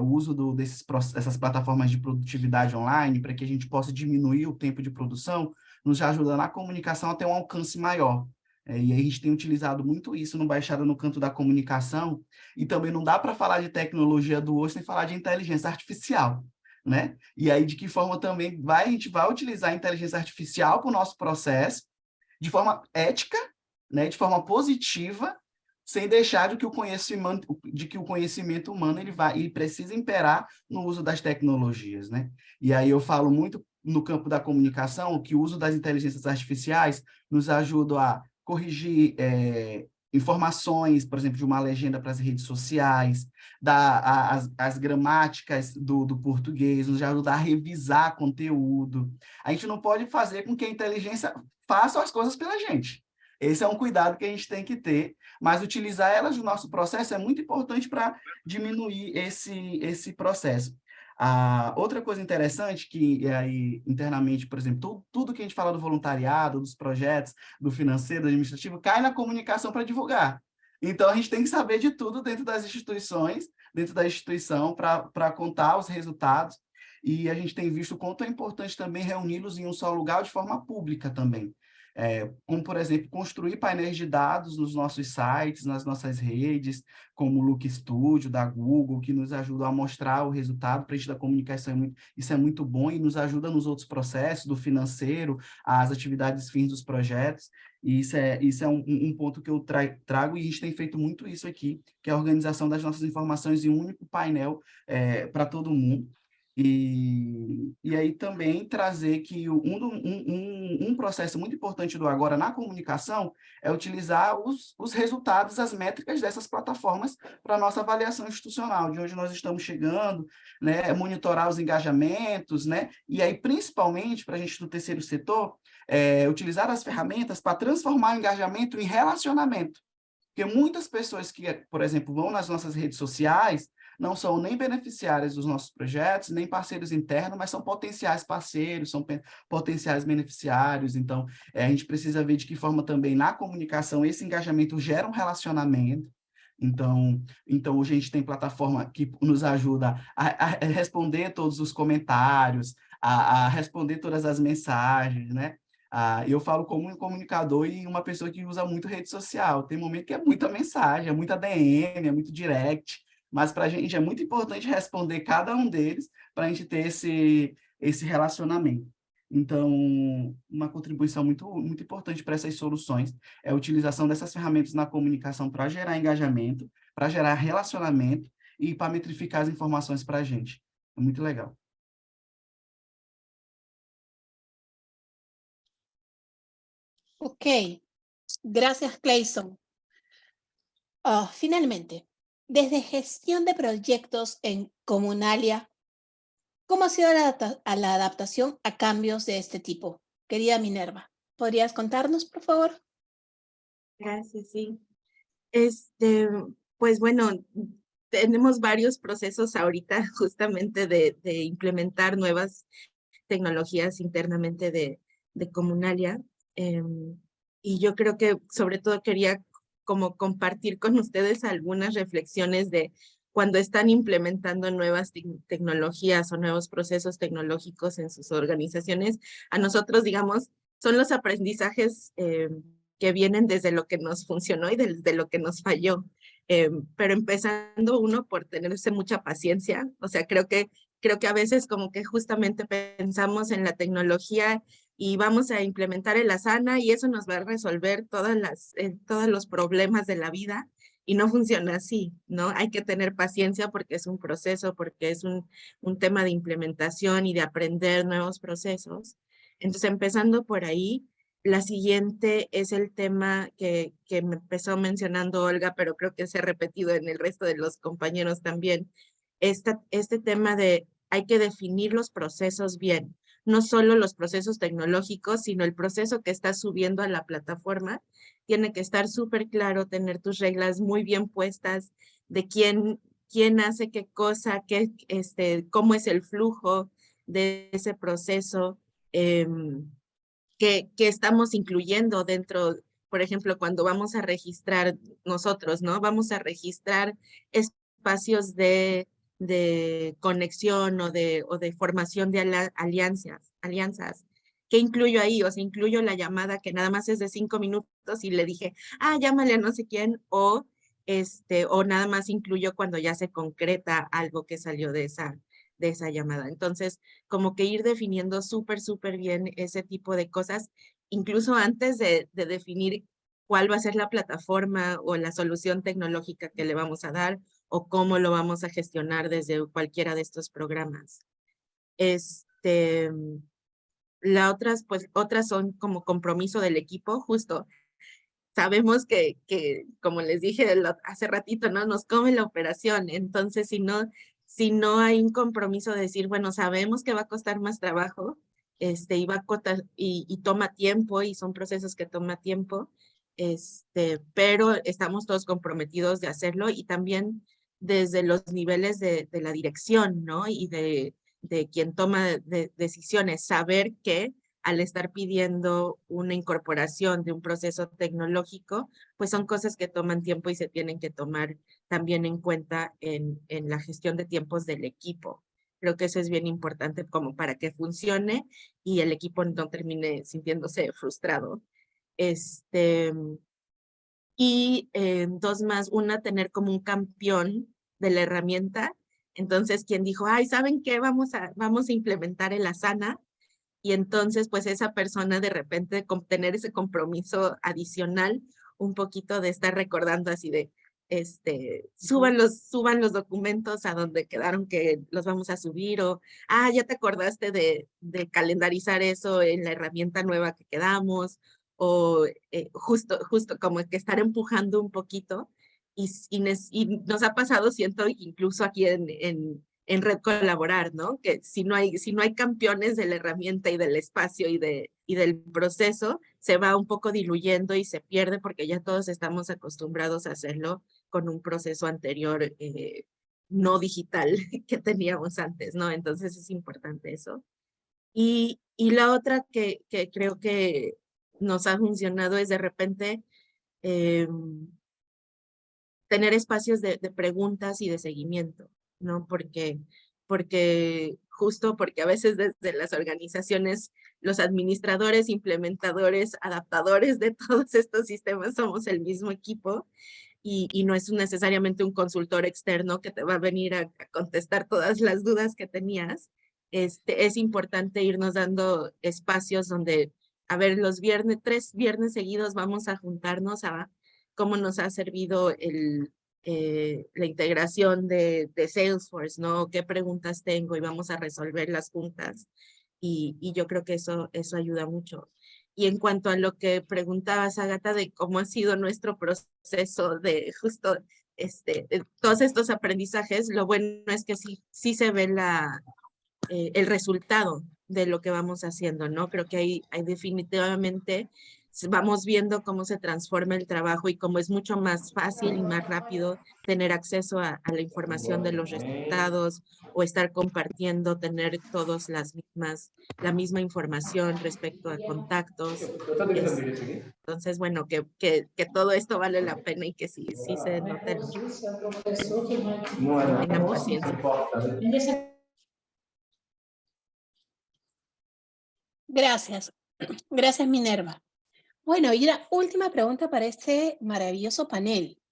o uso dessas plataformas de produtividade online, para que a gente possa diminuir o tempo de produção, nos ajuda na comunicação a ter um alcance maior. E a gente tem utilizado muito isso no Baixada no Canto da Comunicação, e também não dá para falar de tecnologia do hoje sem falar de inteligência artificial, né? E aí, de que forma também a gente vai utilizar a inteligência artificial para o nosso processo, de forma ética, né? De forma positiva, sem deixar de que o conhecimento humano ele precisa imperar no uso das tecnologias, né? E aí eu falo muito no campo da comunicação que o uso das inteligências artificiais nos ajuda a corrigir informações, por exemplo, de uma legenda para as redes sociais, as gramáticas do português, nos ajuda a revisar conteúdo. A gente não pode fazer com que a inteligência faça as coisas pela gente. Esse é um cuidado que a gente tem que ter, mas utilizar elas no nosso processo é muito importante para diminuir esse processo. Outra coisa interessante que aí internamente, por exemplo, tudo que a gente fala do voluntariado, dos projetos, do financeiro, do administrativo, cai na comunicação para divulgar. Então, a gente tem que saber de tudo dentro das instituições, dentro da instituição, para contar os resultados, e a gente tem visto o quanto é importante também reuni-los em um só lugar de forma pública também. Como, por exemplo, construir painéis de dados nos nossos sites, nas nossas redes, como o Look Studio, da Google, que nos ajudam a mostrar o resultado para a gente da comunicação. Isso é muito bom e nos ajuda nos outros processos, do financeiro, as atividades fins dos projetos. E isso é um ponto que eu trago, e a gente tem feito muito isso aqui, que é a organização das nossas informações em um único painel para todo mundo. E aí também trazer que um processo muito importante do agora na comunicação é utilizar os resultados, as métricas dessas plataformas para a nossa avaliação institucional, de onde nós estamos chegando, né, monitorar os engajamentos, né, e aí principalmente para a gente do terceiro setor, utilizar as ferramentas para transformar o engajamento em relacionamento. Porque muitas pessoas que, por exemplo, vão nas nossas redes sociais, não são nem beneficiários dos nossos projetos, nem parceiros internos, mas são potenciais parceiros, são potenciais beneficiários. Então, a gente precisa ver de que forma também na comunicação esse engajamento gera um relacionamento. Então hoje a gente tem plataforma que nos ajuda a responder todos os comentários, a responder todas as mensagens, né? Eu falo como um comunicador e uma pessoa que usa muito rede social. Tem momento que é muita mensagem, é muita DM, é muito direct, mas para a gente é muito importante responder cada um deles para a gente ter esse relacionamento. Então, uma contribuição muito, muito importante para essas soluções é a utilização dessas ferramentas na comunicação para gerar engajamento, para gerar relacionamento e para metrificar as informações para a gente. É muito legal. Ok, gracias, Clayson. Finalmente, desde gestión de proyectos en Comunalia, ¿cómo ha sido la adaptación a cambios de este tipo? Querida Minerva, ¿podrías contarnos, por favor? Gracias, sí. Pues bueno, tenemos varios procesos ahorita justamente de implementar nuevas tecnologías internamente de Comunalia. Y yo creo que sobre todo quería como compartir con ustedes algunas reflexiones de cuando están implementando nuevas tecnologías o nuevos procesos tecnológicos en sus organizaciones. A nosotros, digamos, son los aprendizajes que vienen desde lo que nos funcionó y desde lo que nos falló. Pero empezando uno por tenerse mucha paciencia, o sea, creo que a veces como que justamente pensamos en la tecnología y vamos a implementar el Asana y eso nos va a resolver todos los problemas de la vida, y no funciona así, ¿no? Hay que tener paciencia porque es un proceso, porque es un tema de implementación y de aprender nuevos procesos. Entonces, empezando por ahí, La siguiente es el tema que me empezó mencionando Olga, pero creo que se ha repetido en el resto de los compañeros también. Este tema de hay que definir los procesos bien, no solo los procesos tecnológicos, sino el proceso que estás subiendo a la plataforma. Tiene que estar súper claro, tener tus reglas muy bien puestas de quién hace qué cosa, cómo es el flujo de ese proceso. Que estamos incluyendo dentro, por ejemplo, cuando vamos a registrar nosotros, ¿no? Vamos a registrar espacios de conexión o de formación de alianzas. ¿Qué incluyo ahí? O sea, incluyo la llamada que nada más es de 5 minutos y le dije, llámale a no sé quién, o nada más incluyo cuando ya se concreta algo que salió de esa llamada. Entonces, como que ir definiendo súper bien ese tipo de cosas, incluso antes de definir cuál va a ser la plataforma o la solución tecnológica que le vamos a dar o cómo lo vamos a gestionar desde cualquiera de estos programas. Otras son como compromiso del equipo, justo. Sabemos que como les dije hace ratito, ¿no? Nos come la operación. Entonces, si no hay un compromiso de decir, bueno, sabemos que va a costar más trabajo, y toma tiempo, y son procesos que toma tiempo, pero estamos todos comprometidos de hacerlo, y también desde los niveles de la dirección, ¿no? Y de quien toma decisiones, saber que al estar pidiendo una incorporación de un proceso tecnológico, pues son cosas que toman tiempo y se tienen que tomar también en cuenta en la gestión de tiempos del equipo. Creo que eso es bien importante como para que funcione y el equipo no termine sintiéndose frustrado. Y dos más, una, tener como un campeón de la herramienta. Entonces, quien dijo, ¿saben qué? Vamos a implementar el Asana. Y entonces, pues esa persona de repente tener ese compromiso adicional, un poquito de estar recordando así de, suban los documentos a donde quedaron que los vamos a subir, o, ya te acordaste de calendarizar eso en la herramienta nueva que quedamos, o justo como que estar empujando un poquito. Y nos ha pasado, siento, incluso aquí en Red Colaborar, ¿no? Que si no hay campeones de la herramienta y del espacio y del proceso, se va un poco diluyendo y se pierde porque ya todos estamos acostumbrados a hacerlo con un proceso anterior no digital que teníamos antes, ¿no? Entonces es importante eso. Y la otra que creo que nos ha funcionado es de repente tener espacios de preguntas y de seguimiento, ¿no? Porque a veces desde las organizaciones, los administradores, implementadores, adaptadores de todos estos sistemas somos el mismo equipo, y no es necesariamente un consultor externo que te va a venir a contestar todas las dudas que tenías. Es importante irnos dando espacios donde, a ver, 3 viernes seguidos vamos a juntarnos a cómo nos ha servido la integración de Salesforce, ¿no? ¿Qué preguntas tengo? Y vamos a resolverlas juntas. Y yo creo que eso ayuda mucho. Y en cuanto a lo que preguntabas, Ágata, de cómo ha sido nuestro proceso de justo todos estos aprendizajes, lo bueno es que sí se ve el resultado de lo que vamos haciendo, ¿no? Creo que hay definitivamente vamos viendo cómo se transforma el trabajo y cómo es mucho más fácil y más rápido tener acceso a la información de los resultados, o estar compartiendo, tener todos la misma información respecto a contactos. Entonces, bueno, que todo esto vale la pena y que sí se note. Tengan paciencia. Gracias. Gracias, Minerva. Bueno, y la última pregunta para este maravilloso panel.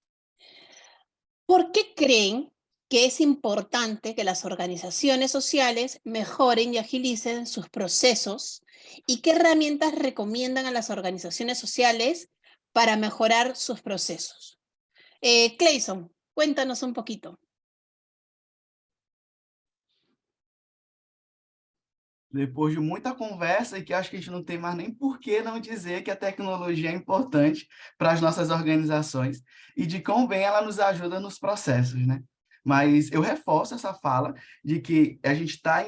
¿Por qué creen que es importante que las organizaciones sociales mejoren y agilicen sus procesos? ¿Y qué herramientas recomiendan a las organizaciones sociales para mejorar sus procesos? Clayson, cuéntanos un poquito. depois de muita conversa, e que acho que a gente não tem mais nem por que não dizer que a tecnologia é importante para as nossas organizações e de quão bem ela nos ajuda nos processos, né? Mas eu reforço essa fala de que a gente está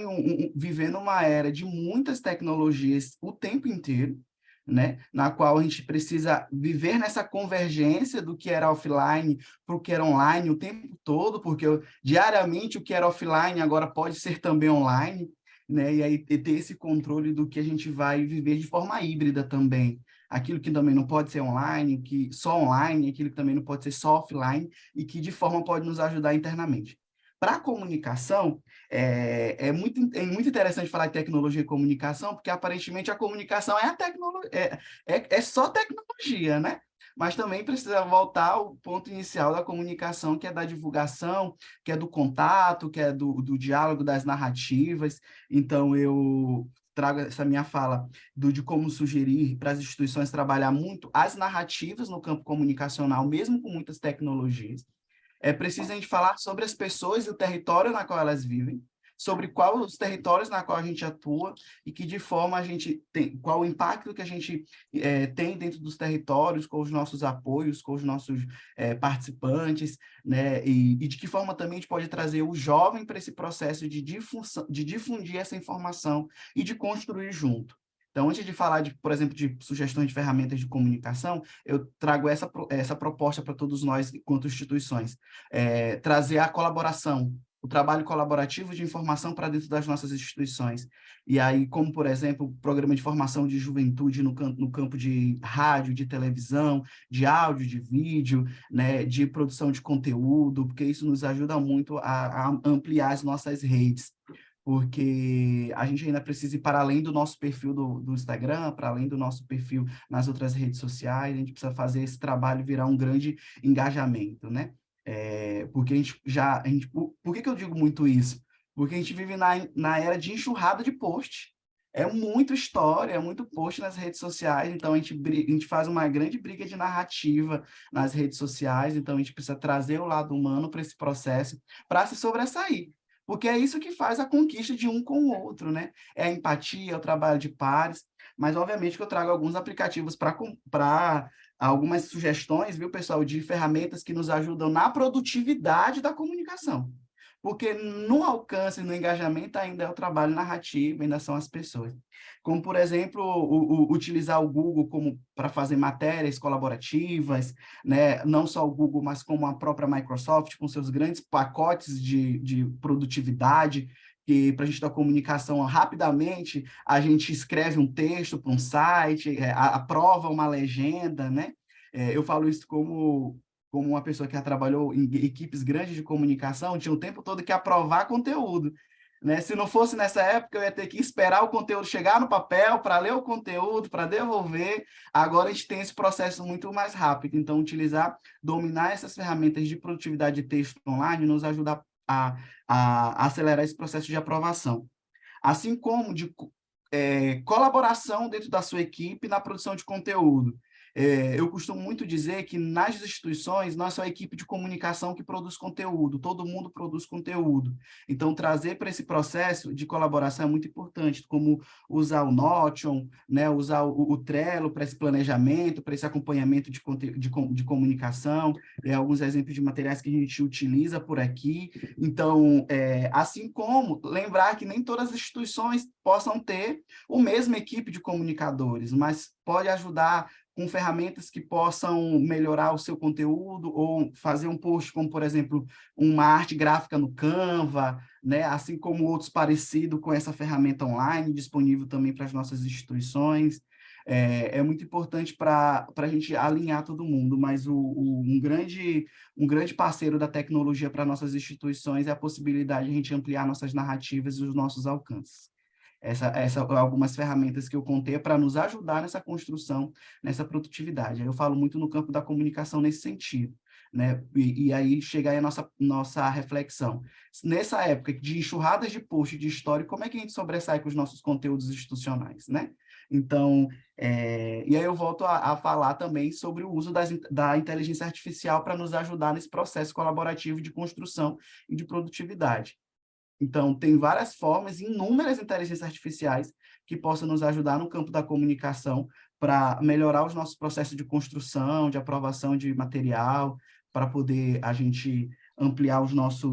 vivendo uma era de muitas tecnologias o tempo inteiro, né? Na qual a gente precisa viver nessa convergência do que era offline para o que era online o tempo todo, porque diariamente o que era offline agora pode ser também online, né? E aí ter esse controle do que a gente vai viver de forma híbrida também. Aquilo que também não pode ser online, que só online, aquilo que também não pode ser só offline, e que de forma pode nos ajudar internamente. Para a comunicação, é muito interessante falar de tecnologia e comunicação, porque aparentemente a comunicação é a tecnologia, é só tecnologia, né? Mas também precisa voltar ao ponto inicial da comunicação, que é da divulgação, que é do contato, que é do diálogo, das narrativas. Então, eu trago essa minha fala de como sugerir para as instituições trabalhar muito as narrativas no campo comunicacional, mesmo com muitas tecnologias. É preciso a gente falar sobre as pessoas e o território na qual elas vivem, sobre quais os territórios na qual a gente atua e que de forma a gente tem, qual o impacto que a gente tem dentro dos territórios, com os nossos apoios, com os nossos participantes, né? E de que forma também a gente pode trazer o jovem para esse processo de difundir essa informação e de construir junto. Então, antes de falar, por exemplo, de sugestões de ferramentas de comunicação, eu trago essa proposta para todos nós, enquanto instituições. Trazer a colaboração, o trabalho colaborativo de informação para dentro das nossas instituições. E aí, como, por exemplo, o programa de formação de juventude no campo de rádio, de televisão, de áudio, de vídeo, né, de produção de conteúdo, porque isso nos ajuda muito a ampliar as nossas redes, porque a gente ainda precisa ir para além do nosso perfil do Instagram, para além do nosso perfil nas outras redes sociais, a gente precisa fazer esse trabalho virar um grande engajamento, né? Porque por que eu digo muito isso? Porque a gente vive na era de enxurrada de post. É muito história, é muito post nas redes sociais, então a gente faz uma grande briga de narrativa nas redes sociais, então a gente precisa trazer o lado humano para esse processo, para se sobressair. Porque é isso que faz a conquista de um com o outro, né? É a empatia, é o trabalho de pares, mas obviamente que eu trago alguns aplicativos para algumas sugestões, viu, pessoal, de ferramentas que nos ajudam na produtividade da comunicação. Porque no alcance, no engajamento, ainda é o trabalho narrativo, ainda são as pessoas. Como, por exemplo, utilizar o Google para fazer matérias colaborativas, né? Não só o Google, mas como a própria Microsoft, com seus grandes pacotes de produtividade, que para a gente dar comunicação rapidamente, a gente escreve um texto para um site, aprova uma legenda, né? Eu falo isso como uma pessoa que já trabalhou em equipes grandes de comunicação, tinha o tempo todo que aprovar conteúdo, né? Se não fosse nessa época, eu ia ter que esperar o conteúdo chegar no papel para ler o conteúdo, para devolver. Agora a gente tem esse processo muito mais rápido. Então, dominar essas ferramentas de produtividade de texto online nos ajuda a acelerar esse processo de aprovação. Assim como de colaboração dentro da sua equipe na produção de conteúdo. Eu costumo muito dizer que nas instituições, nós somos a equipe de comunicação que produz conteúdo, todo mundo produz conteúdo. Então, trazer para esse processo de colaboração é muito importante, como usar o Notion, né, usar o Trello para esse planejamento, para esse acompanhamento de comunicação, alguns exemplos de materiais que a gente utiliza por aqui. Então, assim como lembrar que nem todas as instituições possam ter a mesma equipe de comunicadores, mas pode ajudar com ferramentas que possam melhorar o seu conteúdo ou fazer um post como, por exemplo, uma arte gráfica no Canva, né? Assim como outros parecidos com essa ferramenta online, disponível também para as nossas instituições. É muito importante para a gente alinhar todo mundo, mas um grande parceiro da tecnologia para nossas instituições é a possibilidade de a gente ampliar nossas narrativas e os nossos alcances. Essa algumas ferramentas que eu contei para nos ajudar nessa construção, nessa produtividade. Eu falo muito no campo da comunicação nesse sentido, né? E aí chega aí a nossa reflexão. Nessa época de enxurradas de post, de história, como é que a gente sobressai com os nossos conteúdos institucionais, né? Então, e aí eu volto a falar também sobre o uso da inteligência artificial para nos ajudar nesse processo colaborativo de construção e de produtividade. Então, tem várias formas, inúmeras inteligências artificiais que possam nos ajudar no campo da comunicação para melhorar os nossos processos de construção, de aprovação de material, para poder a gente ampliar os nossos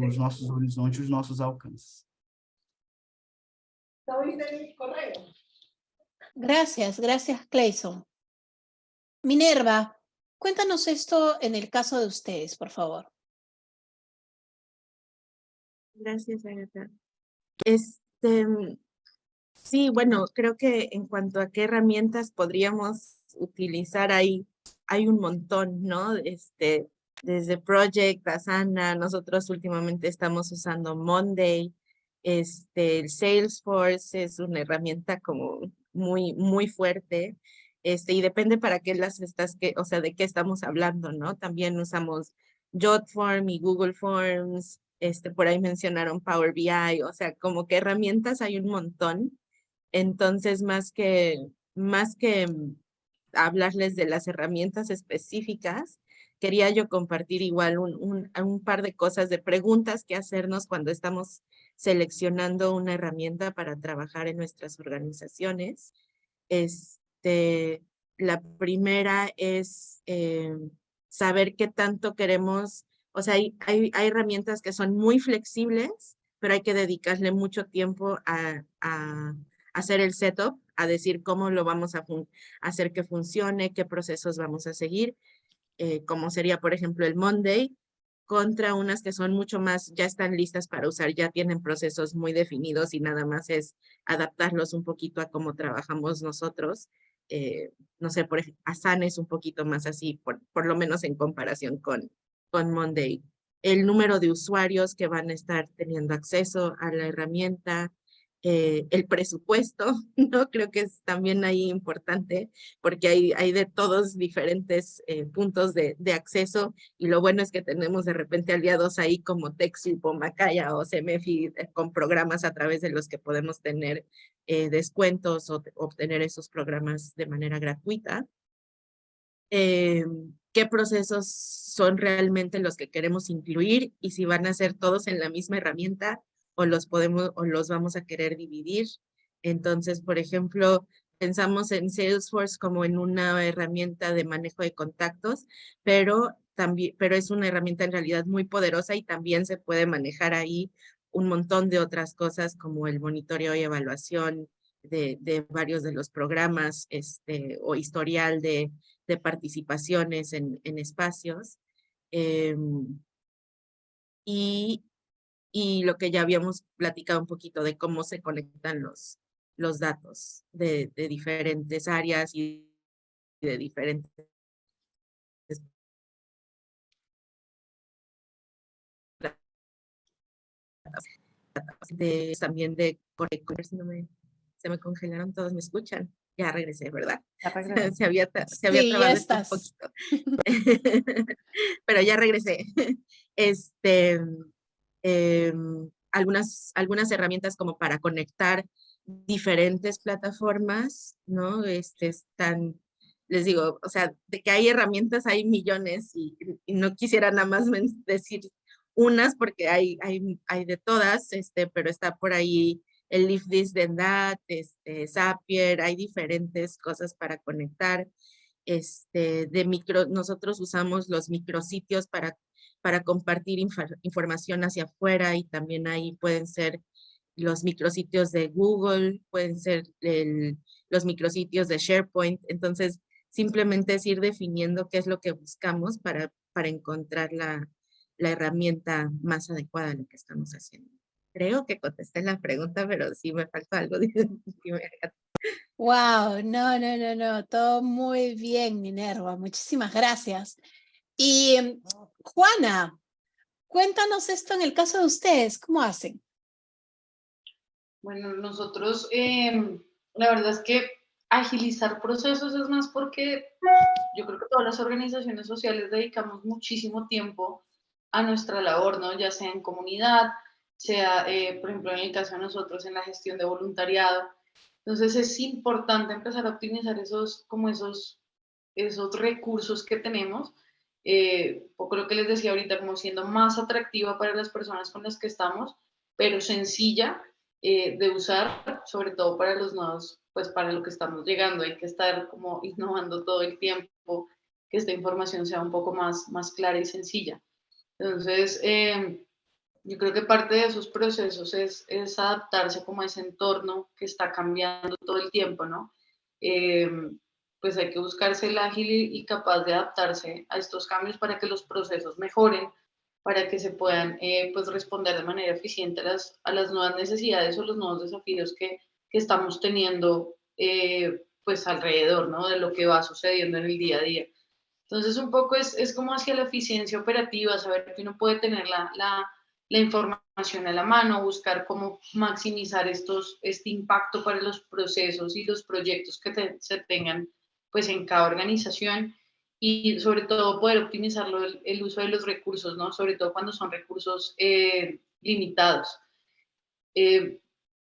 horizontes, os nossos alcances. Gracias, gracias, Clayson. Minerva, cuéntanos esto en el caso de ustedes, por favor. Gracias, Agatha. Sí, bueno, creo que en cuanto a qué herramientas podríamos utilizar ahí, hay un montón, ¿no? Desde Project, Asana, nosotros últimamente estamos usando Monday, el Salesforce es una herramienta como muy fuerte, y depende para qué o sea, de qué estamos hablando, ¿no? También usamos Jotform y Google Forms, por ahí mencionaron Power BI, o sea, como que herramientas hay un montón. Entonces, más que hablarles de las herramientas específicas, quería yo compartir igual un par de cosas, de preguntas que hacernos cuando estamos seleccionando una herramienta para trabajar en nuestras organizaciones. La primera es saber qué tanto queremos, o sea, hay herramientas que son muy flexibles, pero hay que dedicarle mucho tiempo a hacer el setup, a decir cómo lo vamos a hacer que funcione, qué procesos vamos a seguir, como sería, por ejemplo, el Monday, contra unas que son mucho más, ya están listas para usar, ya tienen procesos muy definidos y nada más es adaptarlos un poquito a cómo trabajamos nosotros. No sé, por ejemplo, Asana es un poquito más así, por lo menos en comparación con Monday. El número de usuarios que van a estar teniendo acceso a la herramienta, el presupuesto, ¿no? Creo que es también ahí importante porque hay de todos diferentes puntos de acceso y lo bueno es que tenemos de repente aliados ahí como TechSoup o Macaya o CEMEFI con programas a través de los que podemos tener descuentos o obtener esos programas de manera gratuita. ¿Qué procesos son realmente los que queremos incluir y si van a ser todos en la misma herramienta o los vamos a querer dividir? Entonces, por ejemplo, pensamos en Salesforce como en una herramienta de manejo de contactos, pero es una herramienta en realidad muy poderosa y también se puede manejar ahí un montón de otras cosas como el monitoreo y evaluación de varios de los programas, o historial de participaciones en espacios. Y lo que ya habíamos platicado un poquito de cómo se conectan los datos de diferentes áreas y de diferentes también de se me congelaron todos, ¿me escuchan? Ya regresé, ¿verdad? Ya regresé. Se había Sí, trabado ya esto un estás. poquito. Pero ya regresé. Algunas herramientas como para conectar diferentes plataformas, ¿no? Les digo, o sea, de que hay herramientas, hay millones y no quisiera nada más decir unas porque hay de todas, pero está por ahí el Leave This Then That, Zapier, hay diferentes cosas para conectar. Nosotros usamos los micrositios para compartir información hacia afuera y también ahí pueden ser los micrositios de Google, pueden ser los micrositios de SharePoint. Entonces, simplemente es ir definiendo qué es lo que buscamos para encontrar la herramienta más adecuada a lo que estamos haciendo. Creo que contesté la pregunta, pero sí me falta algo. Wow, no, todo muy bien, Minerva, muchísimas gracias. Y Juana, cuéntanos esto en el caso de ustedes, ¿cómo hacen? Bueno, nosotros, la verdad es que agilizar procesos es más porque yo creo que todas las organizaciones sociales dedicamos muchísimo tiempo a nuestra labor, ¿no? Ya sea en comunidad, sea, por ejemplo, en el caso de nosotros, en la gestión de voluntariado. Entonces es importante empezar a optimizar esos recursos que tenemos. Poco lo que les decía ahorita, como siendo más atractiva para las personas con las que estamos, pero sencilla de usar, sobre todo para los nuevos, pues para lo que estamos llegando. Hay que estar como innovando todo el tiempo, que esta información sea un poco más clara y sencilla. Entonces, yo creo que parte de esos procesos es adaptarse como a ese entorno que está cambiando todo el tiempo, ¿no? Pues hay que buscarse el ágil y capaz de adaptarse a estos cambios para que los procesos mejoren, para que se puedan pues responder de manera eficiente a las nuevas necesidades o los nuevos desafíos que estamos teniendo pues alrededor, ¿no? De lo que va sucediendo en el día a día. Entonces, un poco es como hacia la eficiencia operativa, saber que uno puede tener la información a la mano, buscar cómo maximizar este impacto para los procesos y los proyectos que se tengan pues en cada organización y sobre todo poder optimizar el uso de los recursos, ¿no? Sobre todo cuando son recursos limitados.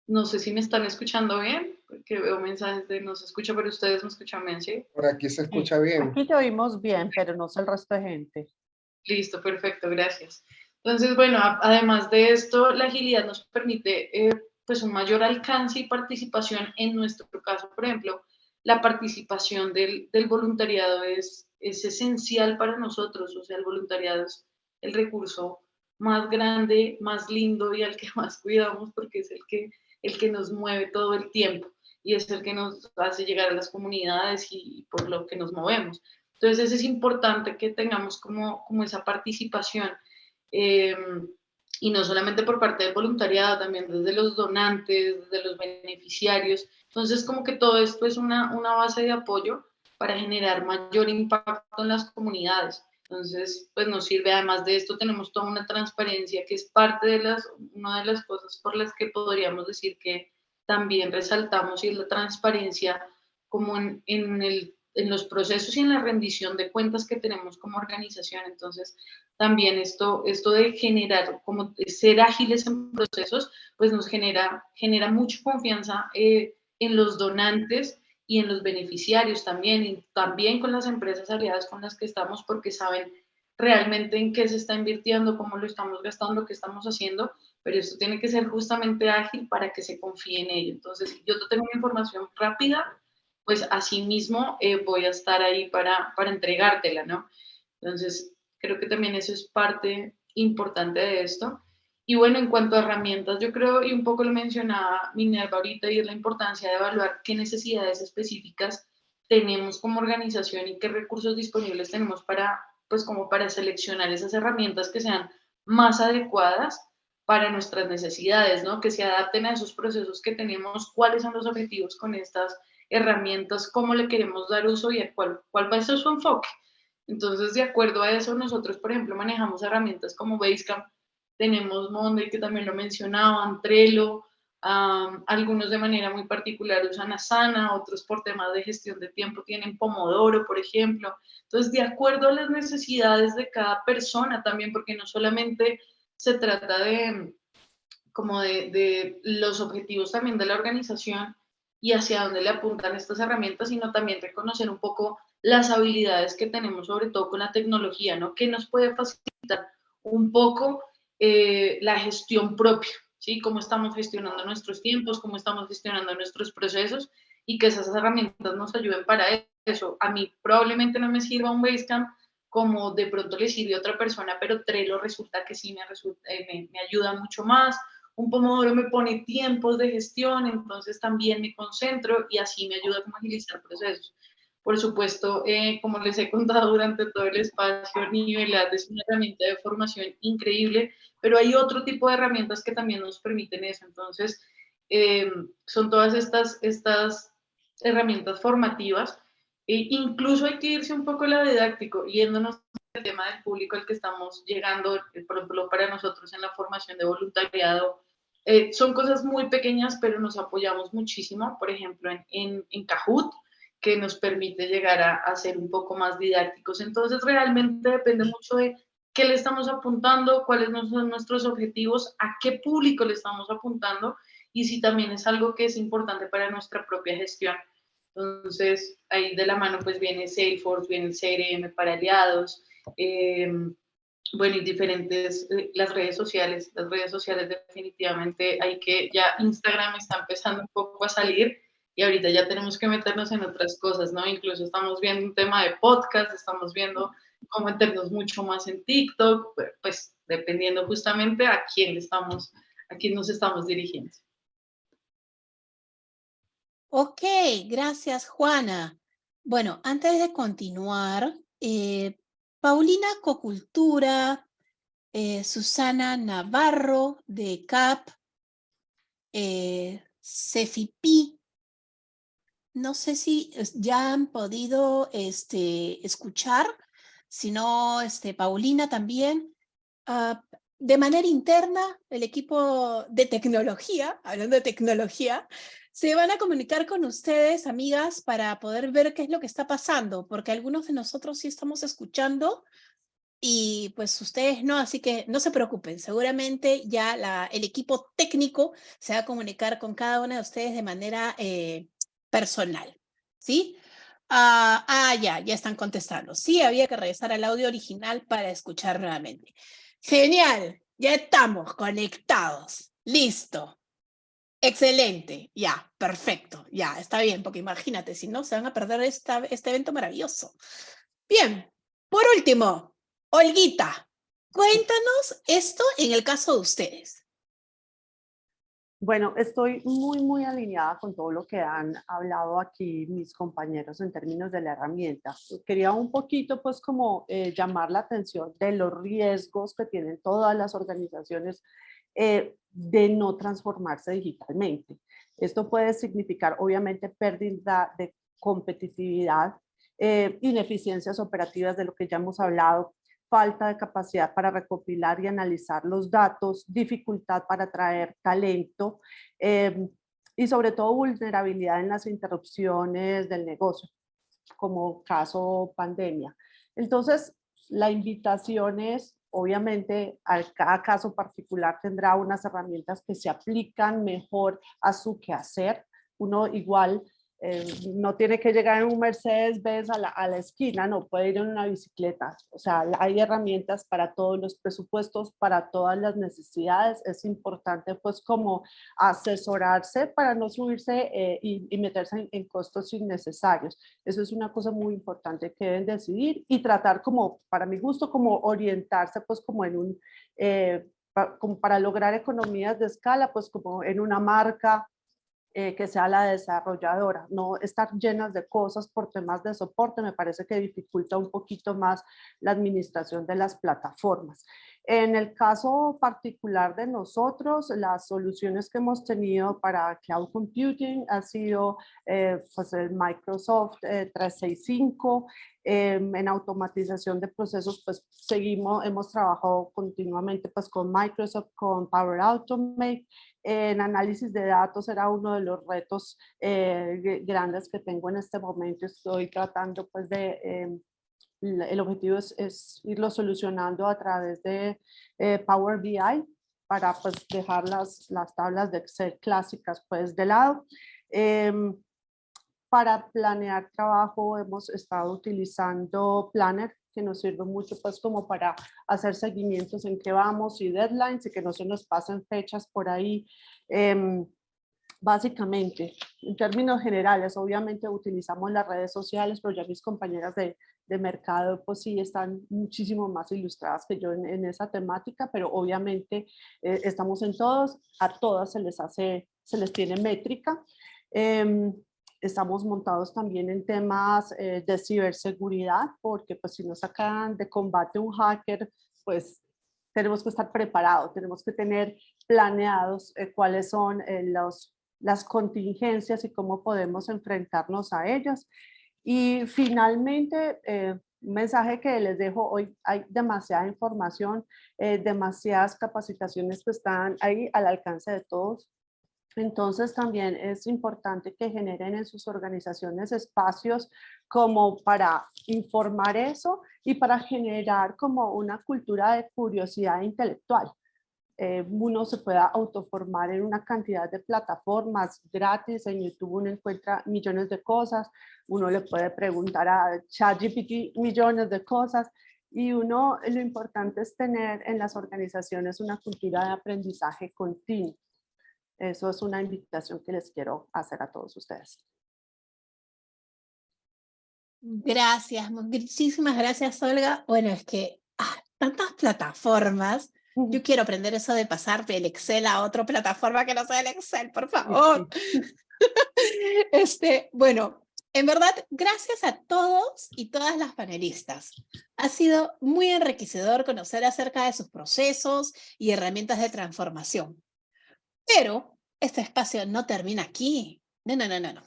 No sé si me están escuchando bien, porque veo mensajes de no se escucha, pero ustedes me escuchan bien, ¿sí? Por aquí se escucha Sí, bien. aquí te oímos bien, pero no sé el resto de gente. Listo, perfecto, gracias. Entonces, bueno, además de esto, la agilidad nos permite pues un mayor alcance y participación. En nuestro caso, por ejemplo, la participación del voluntariado es esencial para nosotros. O sea, el voluntariado es el recurso más grande, más lindo y al que más cuidamos porque es el que nos mueve todo el tiempo y es el que nos hace llegar a las comunidades y por lo que nos movemos. Entonces es importante que tengamos como esa participación eh, y no solamente por parte del voluntariado, también desde los donantes, desde los beneficiarios. Entonces como que todo esto es una base de apoyo para generar mayor impacto en las comunidades. Entonces, pues nos sirve, además de esto, tenemos toda una transparencia que es parte de una de las cosas por las que podríamos decir que también resaltamos y es la transparencia como en los procesos y en la rendición de cuentas que tenemos como organización. Entonces, también esto de generar, como de ser ágiles en procesos, pues nos genera mucha confianza en los donantes y en los beneficiarios también, y también con las empresas aliadas con las que estamos, porque saben realmente en qué se está invirtiendo, cómo lo estamos gastando, qué estamos haciendo, pero esto tiene que ser justamente ágil para que se confíe en ello. Entonces, si yo tengo una información rápida, pues así mismo voy a estar ahí para entregártela, ¿no? Entonces, creo que también eso es parte importante de esto. Y bueno, en cuanto a herramientas, yo creo, y un poco lo mencionaba Minerva ahorita, y es la importancia de evaluar qué necesidades específicas tenemos como organización y qué recursos disponibles tenemos para, pues como para seleccionar esas herramientas que sean más adecuadas para nuestras necesidades, ¿no? Que se adapten a esos procesos que tenemos, cuáles son los objetivos con estas herramientas, cómo le queremos dar uso y a cuál va a ser su enfoque. Entonces, de acuerdo a eso, nosotros, por ejemplo, manejamos herramientas como Basecamp, tenemos Monday, que también lo mencionaban, Trello, algunos de manera muy particular usan Asana, otros por temas de gestión de tiempo tienen Pomodoro, por ejemplo. Entonces, de acuerdo a las necesidades de cada persona también, porque no solamente se trata de los objetivos también de la organización y hacia dónde le apuntan estas herramientas, sino también reconocer un poco las habilidades que tenemos, sobre todo con la tecnología, ¿no? Que nos puede facilitar un poco la gestión propia, ¿sí? Cómo estamos gestionando nuestros tiempos, cómo estamos gestionando nuestros procesos y que esas herramientas nos ayuden para eso. A mí probablemente no me sirva un Basecamp como de pronto le sirve a otra persona, pero Trello resulta que sí me ayuda mucho más. Un Pomodoro me pone tiempos de gestión, entonces también me concentro y así me ayuda a agilizar procesos. Por supuesto, como les he contado durante todo el espacio, Nivelad es una herramienta de formación increíble, pero hay otro tipo de herramientas que también nos permiten eso. Entonces, son todas estas herramientas formativas. Incluso hay que irse un poco a la didáctico, yéndonos al tema del público al que estamos llegando, por ejemplo, para nosotros en la formación de voluntariado. Son cosas muy pequeñas, pero nos apoyamos muchísimo, por ejemplo, en Kahoot, que nos permite llegar a ser un poco más didácticos. Entonces, realmente depende mucho de qué le estamos apuntando, cuáles son nuestros objetivos, a qué público le estamos apuntando y si también es algo que es importante para nuestra propia gestión. Entonces, ahí de la mano pues viene Salesforce, viene el CRM para aliados, bueno, y diferentes, las redes sociales definitivamente hay que, ya Instagram está empezando un poco a salir y ahorita ya tenemos que meternos en otras cosas, ¿no? Incluso estamos viendo un tema de podcast, estamos viendo cómo meternos mucho más en TikTok, pues dependiendo justamente a quién nos estamos dirigiendo. Ok, gracias, Juana. Bueno, antes de continuar, Paulina Cocultura, Susana Navarro de CAP, Cefipi, no sé si ya han podido escuchar, si no, Paulina también. De manera interna, el equipo de tecnología, hablando de tecnología, se van a comunicar con ustedes, amigas, para poder ver qué es lo que está pasando, porque algunos de nosotros sí estamos escuchando y pues ustedes no, así que no se preocupen, seguramente ya el equipo técnico se va a comunicar con cada una de ustedes de manera personal, ¿sí? Ya están contestando. Sí, había que regresar al audio original para escuchar nuevamente. Genial, ya estamos conectados. Listo. Excelente, ya, perfecto, ya, está bien, porque imagínate, si no, se van a perder este evento maravilloso. Bien, por último, Olguita, cuéntanos esto en el caso de ustedes. Bueno, estoy muy alineada con todo lo que han hablado aquí mis compañeros en términos de la herramienta. Quería un poquito pues como llamar la atención de los riesgos que tienen todas las organizaciones de no transformarse digitalmente. Esto puede significar obviamente pérdida de competitividad, ineficiencias operativas de lo que ya hemos hablado, falta de capacidad para recopilar y analizar los datos, dificultad para atraer talento y sobre todo vulnerabilidad en las interrupciones del negocio, como caso pandemia. Entonces, la invitación es, obviamente, cada caso particular tendrá unas herramientas que se aplican mejor a su quehacer. Uno igual no tiene que llegar en un Mercedes-Benz a la esquina, no, puede ir en una bicicleta. O sea, hay herramientas para todos los presupuestos, para todas las necesidades. Es importante pues como asesorarse para no subirse y meterse en costos innecesarios. Eso es una cosa muy importante que deben decidir y tratar como, para mi gusto, como orientarse pues como en un, como para lograr economías de escala, pues como en una marca, que sea la desarrolladora, no estar llenas de cosas por temas de soporte, me parece que dificulta un poquito más la administración de las plataformas. En el caso particular de nosotros, las soluciones que hemos tenido para cloud computing ha sido pues el Microsoft 365, en automatización de procesos, pues hemos trabajado continuamente pues con Microsoft, con Power Automate. En análisis de datos era uno de los retos grandes que tengo en este momento. Estoy tratando pues de, el objetivo es irlo solucionando a través de Power BI para pues dejar las tablas de Excel clásicas pues de lado. Para planear trabajo hemos estado utilizando Planner, que nos sirve mucho pues como para hacer seguimientos en qué vamos y deadlines y que no se nos pasen fechas por ahí. Básicamente, en términos generales, obviamente utilizamos las redes sociales, pero ya mis compañeras de mercado pues sí están muchísimo más ilustradas que yo en esa temática, pero obviamente estamos en todos, a todas se les tiene métrica. Estamos montados también en temas de ciberseguridad, porque pues si nos sacan de combate un hacker, pues tenemos que estar preparados, tenemos que tener planeados cuáles son las contingencias y cómo podemos enfrentarnos a ellas. Y finalmente, un mensaje que les dejo hoy, hay demasiada información, demasiadas capacitaciones que están ahí al alcance de todos. Entonces también es importante que generen en sus organizaciones espacios como para informar eso y para generar como una cultura de curiosidad intelectual. Uno se pueda autoformar en una cantidad de plataformas gratis. En YouTube uno encuentra millones de cosas, uno le puede preguntar a ChatGPT millones de cosas Y lo importante es tener en las organizaciones una cultura de aprendizaje continuo. Eso es una invitación que les quiero hacer a todos ustedes. Gracias, muchísimas gracias, Olga. Bueno, es que tantas plataformas. Yo quiero aprender eso de pasar del Excel a otra plataforma que no sea el Excel, por favor. Bueno, en verdad, gracias a todos y todas las panelistas. Ha sido muy enriquecedor conocer acerca de sus procesos y herramientas de transformación. Pero este espacio no termina aquí. No.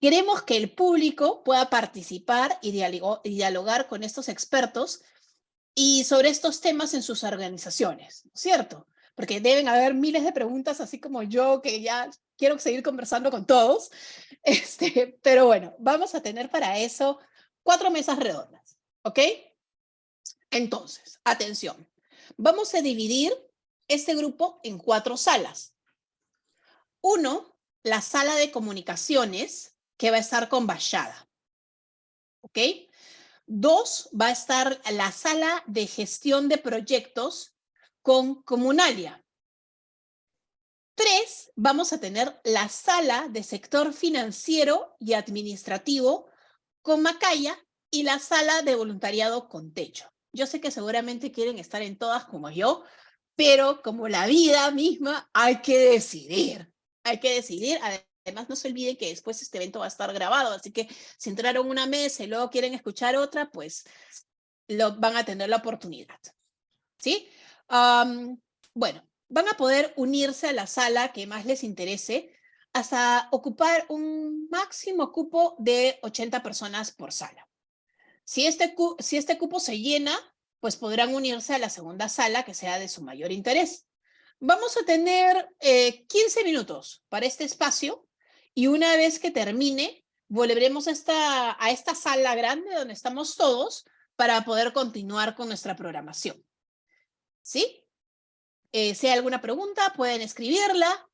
Queremos que el público pueda participar y dialogar con estos expertos y sobre estos temas en sus organizaciones, ¿no es cierto? Porque deben haber miles de preguntas, así como yo, que ya quiero seguir conversando con todos. Pero bueno, vamos a tener para eso 4 mesas redondas, ¿ok? Entonces, atención. Vamos a dividir este grupo en 4 salas. 1, la sala de comunicaciones, que va a estar con Bashada, ¿ok? 2, va a estar la sala de gestión de proyectos con Comunalia. 3, vamos a tener la sala de sector financiero y administrativo con Macaya y la sala de voluntariado con Techo. Yo sé que seguramente quieren estar en todas como yo, pero como la vida misma, hay que decidir. Hay que decidir. Además, no se olviden que después este evento va a estar grabado, así que si entraron una mesa y luego quieren escuchar otra, pues van a tener la oportunidad. ¿Sí? Bueno, van a poder unirse a la sala que más les interese hasta ocupar un máximo cupo de 80 personas por sala. Si este cupo se llena, pues podrán unirse a la segunda sala que sea de su mayor interés. Vamos a tener 15 minutos para este espacio y una vez que termine, volveremos a esta sala grande donde estamos todos para poder continuar con nuestra programación. ¿Sí? Si hay alguna pregunta, pueden escribirla